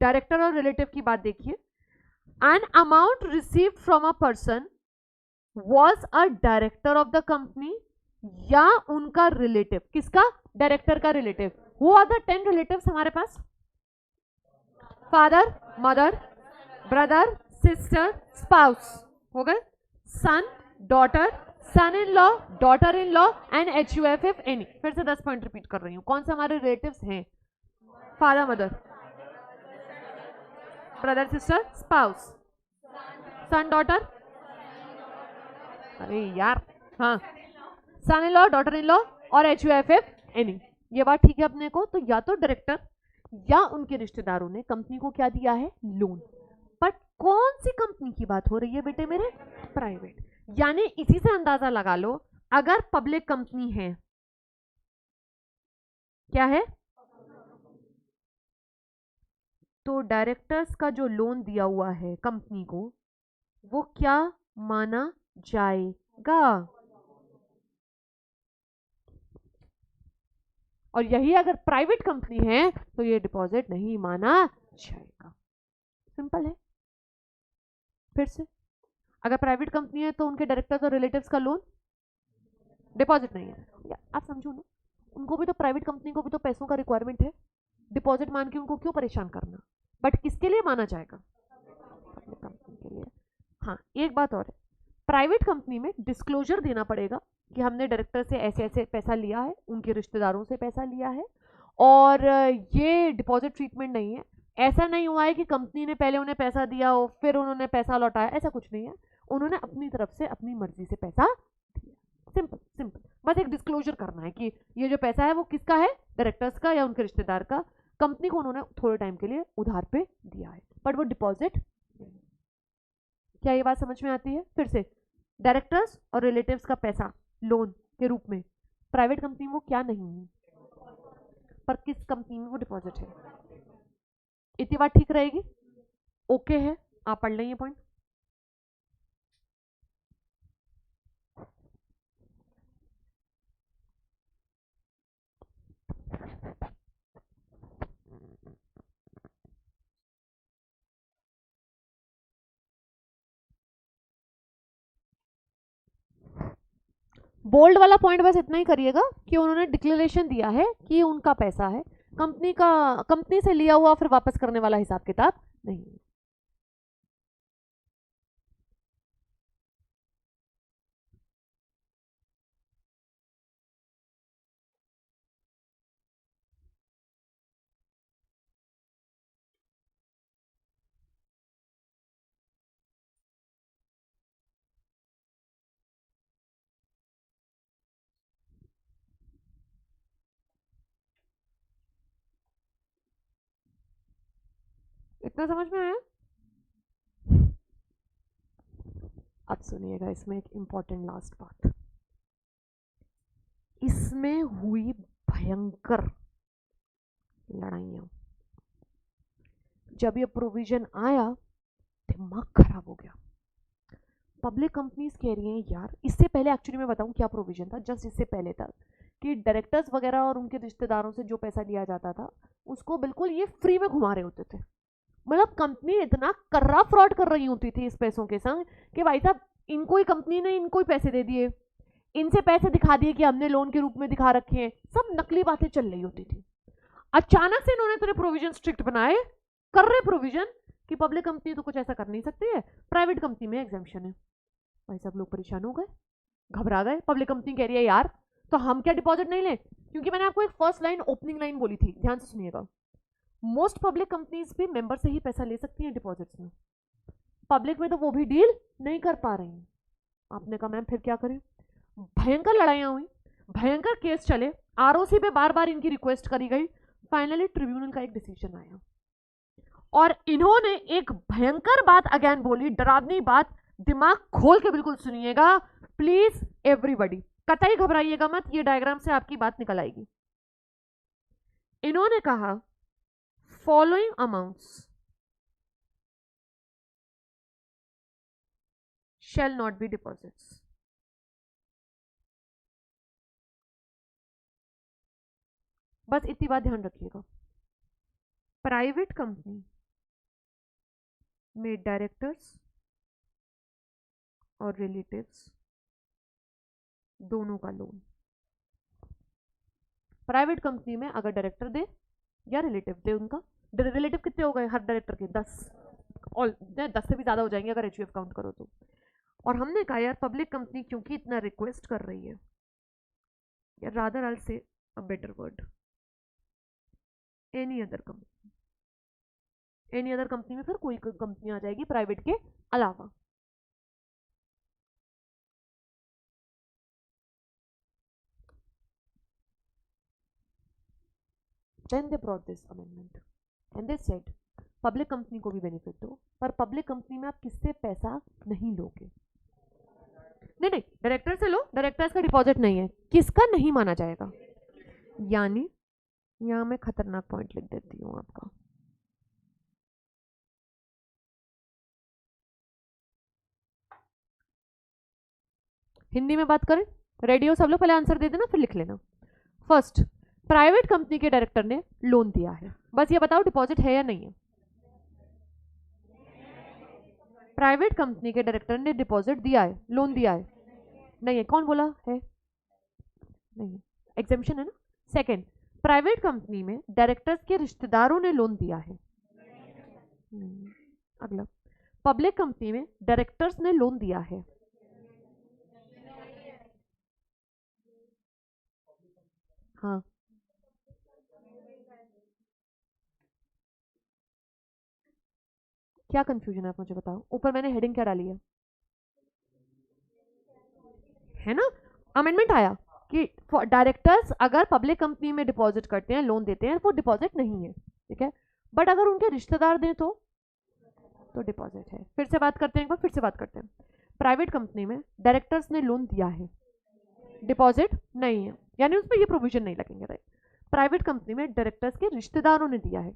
director और relative की बात देखिए। An amount received from a person was a director of the company या उनका relative. किसका? डायरेक्टर का relative. Who are the 10 relatives हमारे पास? Father, mother, brother, sister, spouse हो गए, son, daughter, son in law, daughter in law and HUF any. फिर से 10 पॉइंट रिपीट कर रही हूं। कौन सा हमारे रिलेटिव्स हैं? Father, mother, brother, sister, spouse, son, daughter, अरे यार, हाँ, son in law, daughter in law और HUF एनी। ये बात ठीक है अपने को। तो या तो डायरेक्टर या उनके रिश्तेदारों ने कंपनी को क्या दिया है? लोन। बट कौन सी कंपनी की बात हो रही है बेटे मेरे? प्राइवेट। यानी इसी से अंदाजा लगा लो, अगर पब्लिक कंपनी है, क्या है, तो डायरेक्टर्स का जो लोन दिया हुआ है कंपनी को, वो क्या माना जाएगा? और यही अगर प्राइवेट कंपनी है तो ये डिपॉजिट नहीं माना जाएगा। सिंपल है। फिर से, अगर प्राइवेट कंपनी है तो उनके डायरेक्टर्स और रिलेटिव्स का लोन डिपॉजिट नहीं है। आप समझो ना, उनको भी तो, प्राइवेट कंपनी को भी तो पैसों का रिक्वायरमेंट है, डिपॉजिट मान के उनको क्यों परेशान करना? बट किसके लिए माना जाएगा? पब्लिक कंपनी के लिए। हाँ, एक बात और है, प्राइवेट कंपनी में डिस्क्लोजर देना पड़ेगा कि हमने डायरेक्टर से ऐसे ऐसे पैसा लिया है, उनके रिश्तेदारों से पैसा लिया है, और ये डिपॉजिट ट्रीटमेंट नहीं है। ऐसा नहीं हुआ है कि कंपनी ने पहले उन्हें पैसा दिया हो फिर उन्होंने पैसा लौटाया, ऐसा कुछ नहीं है। उन्होंने अपनी तरफ से अपनी मर्जी से पैसा दिया। सिंपल सिंपल, बस एक डिस्क्लोजर करना है कि ये जो पैसा है वो किसका है? डायरेक्टर्स का या उनके रिश्तेदार का। कंपनी को उन्होंने थोड़े टाइम के लिए उधार पे दिया है, बट वो डिपॉजिट। क्या ये बात समझ में आती है? फिर से, डायरेक्टर्स और रिलेटिव्स का पैसा लोन के रूप में प्राइवेट कंपनी वो क्या नहीं है, पर किस कंपनी में वो डिपॉजिट है। इतनी बात ठीक रहेगी? ओके है? आप पढ़ लेंगे पॉइंट। बोल्ड वाला पॉइंट बस इतना ही करिएगा कि उन्होंने डिक्लेरेशन दिया है कि उनका पैसा है, कंपनी का, कंपनी से लिया हुआ फिर वापस करने वाला हिसाब किताब नहीं है। इतना समझ में आया? अब सुनिएगा, इसमें एक इंपॉर्टेंट लास्ट बात। इसमें हुई भयंकर लड़ाइयां। जब ये प्रोविजन आया दिमाग खराब हो गया। पब्लिक कंपनीज कह रही हैं यार, इससे पहले एक्चुअली मैं बताऊं क्या प्रोविजन था, जस्ट इससे पहले था कि डायरेक्टर्स वगैरह और उनके रिश्तेदारों से जो पैसा लिया जाता था उसको बिल्कुल ये फ्री में घुमा रहे होते थे। मतलब कंपनी इतना कर्रा फ्रॉड कर रही होती थी इस पैसों के संग कि भाई साहब इनको ही कंपनी ने इनको ही पैसे दे दिए, इनसे पैसे दिखा दिए कि हमने लोन के रूप में दिखा रखे हैं, सब नकली बातें चल रही होती थी। अचानक से इन्होंने तेरे प्रोविजन स्ट्रिक्ट बनाए, कर रहे प्रोविजन कि पब्लिक कंपनी तो कुछ ऐसा कर नहीं सकती है, प्राइवेट कंपनी में एग्जाम्पशन है। भाई सब लोग परेशान हो गए, घबरा गए। पब्लिक कंपनी कह रही है यार तो हम क्या डिपॉजिट नहीं ले, क्योंकि मैंने आपको एक फर्स्ट लाइन ओपनिंग लाइन बोली थी, ध्यान से सुनिएगा। मोस्ट पब्लिक कंपनीज भी मेंबर से ही पैसा ले सकती हैं डिपॉजिट्स में, पब्लिक में तो वो भी डील नहीं कर पा रही हैं। आपने कहा मैम फिर क्या करें? भयंकर लड़ाइयां हुई, भयंकर केस चले, आरओसी पे बार बार इनकी रिक्वेस्ट करी गई, फाइनली ट्रिब्यूनल का एक डिसीजन आया और इन्होंने एक भयंकर बात अगेन बोली, डरावनी बात, दिमाग खोल के बिल्कुल सुनिएगा प्लीज एवरीबॉडी, कतई घबराइएगा मत, ये डायग्राम से आपकी बात निकल आएगी। इन्होंने कहा following amounts shall not be deposits. बस इतनी बात ध्यान रखिएगा, प्राइवेट कंपनी में डायरेक्टर्स और रिलेटिव्स दोनों का लोन, प्राइवेट कंपनी में अगर डायरेक्टर दे या रिलेटिव दे, उनका रिलेटिव कितने हो गए हर डायरेक्टर के? 10, और 10 से भी ज्यादा हो जाएंगे अगर एचयूएफ काउंट करो तो। और हमने कहा यार पब्लिक कंपनी क्योंकि इतना रिक्वेस्ट कर रही है, या रादर आई से a better word, any other company, any other company में फिर कोई कंपनी आ जाएगी प्राइवेट के अलावा। Then they brought this amendment and they said public company को भी बेनिफिट दो, पर पब्लिक कंपनी में आप किससे पैसा नहीं लोगे? नहीं, डायरेक्टर से लो, डायरेक्टर्स का डिपॉजिट नहीं है, किसका नहीं माना जाएगा? यानी यहां मैं खतरनाक पॉइंट लिख देती हूं आपका, हिंदी में बात करें, रेडियो सब लोग पहले आंसर दे देना फिर लिख लेना। फर्स्ट, प्राइवेट कंपनी के डायरेक्टर ने लोन दिया है, बस ये बताओ डिपॉजिट है या नहीं है? प्राइवेट कंपनी के डायरेक्टर ने डिपॉजिट दिया है, लोन दिया है? नहीं है। कौन बोला है? नहीं है, एग्जेम्पशन है ना। सेकंड, प्राइवेट कंपनी में डायरेक्टर्स के रिश्तेदारों ने लोन दिया है? नहीं। अगला, पब्लिक कंपनी में डायरेक्टर्स ने लोन दिया है? हाँ, क्या कंफ्यूजन है आप मुझे बताओ, ऊपर मैंने हेडिंग क्या डाली है ना? अमेंडमेंट आया कि डायरेक्टर्स अगर पब्लिक कंपनी में डिपॉजिट करते हैं, लोन देते हैं, वो डिपॉजिट नहीं है, ठीक है, बट अगर उनके रिश्तेदार दें तो डिपॉजिट है। फिर से बात करते हैं, एक बार फिर से बात करते हैं। प्राइवेट कंपनी में डायरेक्टर्स ने लोन दिया है, डिपॉजिट नहीं है, यानी उस पर ये प्रोविजन नहीं लगेंगे, राइट। प्राइवेट कंपनी में डायरेक्टर्स के रिश्तेदारों ने दिया है,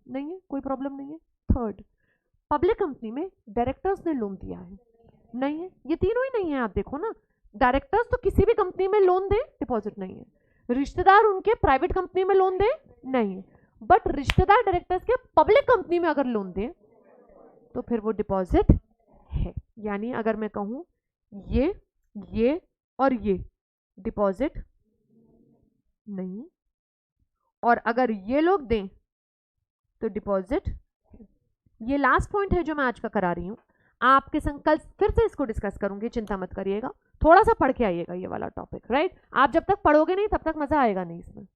नहीं है, कोई प्रॉब्लम नहीं है। थर्ड, पब्लिक कंपनी में डायरेक्टर्स ने लोन दिया है, नहीं है, ये तीनों ही नहीं है। आप देखो ना, डायरेक्टर्स तो किसी भी कंपनी में लोन दे, डिपॉजिट नहीं है, रिश्तेदार उनके प्राइवेट कंपनी में लोन दे, नहीं है, बट रिश्तेदार डायरेक्टर्स के पब्लिक कंपनी में अगर लोन दे तो फिर वो डिपॉजिट है। यानी अगर मैं कहूं ये और ये डिपॉजिट नहीं, और अगर ये लोग दें तो डिपॉजिट। ये लास्ट पॉइंट है जो मैं आज का करा रही हूं, आपके संग कल फिर से इसको डिस्कस करूंगी, चिंता मत करिएगा, थोड़ा सा पढ़ के आइएगा ये वाला टॉपिक, राइट। आप जब तक पढ़ोगे नहीं तब तक मजा आएगा नहीं इसमें।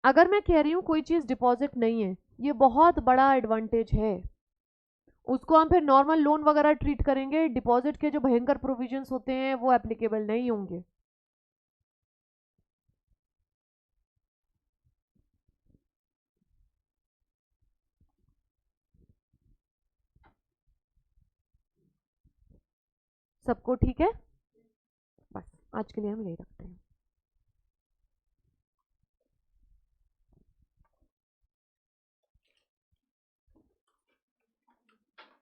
अगर मैं कह रही हूं कोई चीज डिपॉजिट नहीं है, ये बहुत बड़ा एडवांटेज है, उसको हम फिर नॉर्मल लोन वगैरह ट्रीट करेंगे, डिपॉजिट के जो भयंकर प्रोविजंस होते हैं वो एप्लीकेबल नहीं होंगे। सबको ठीक है? बस आज के लिए हम यही रखते हैं।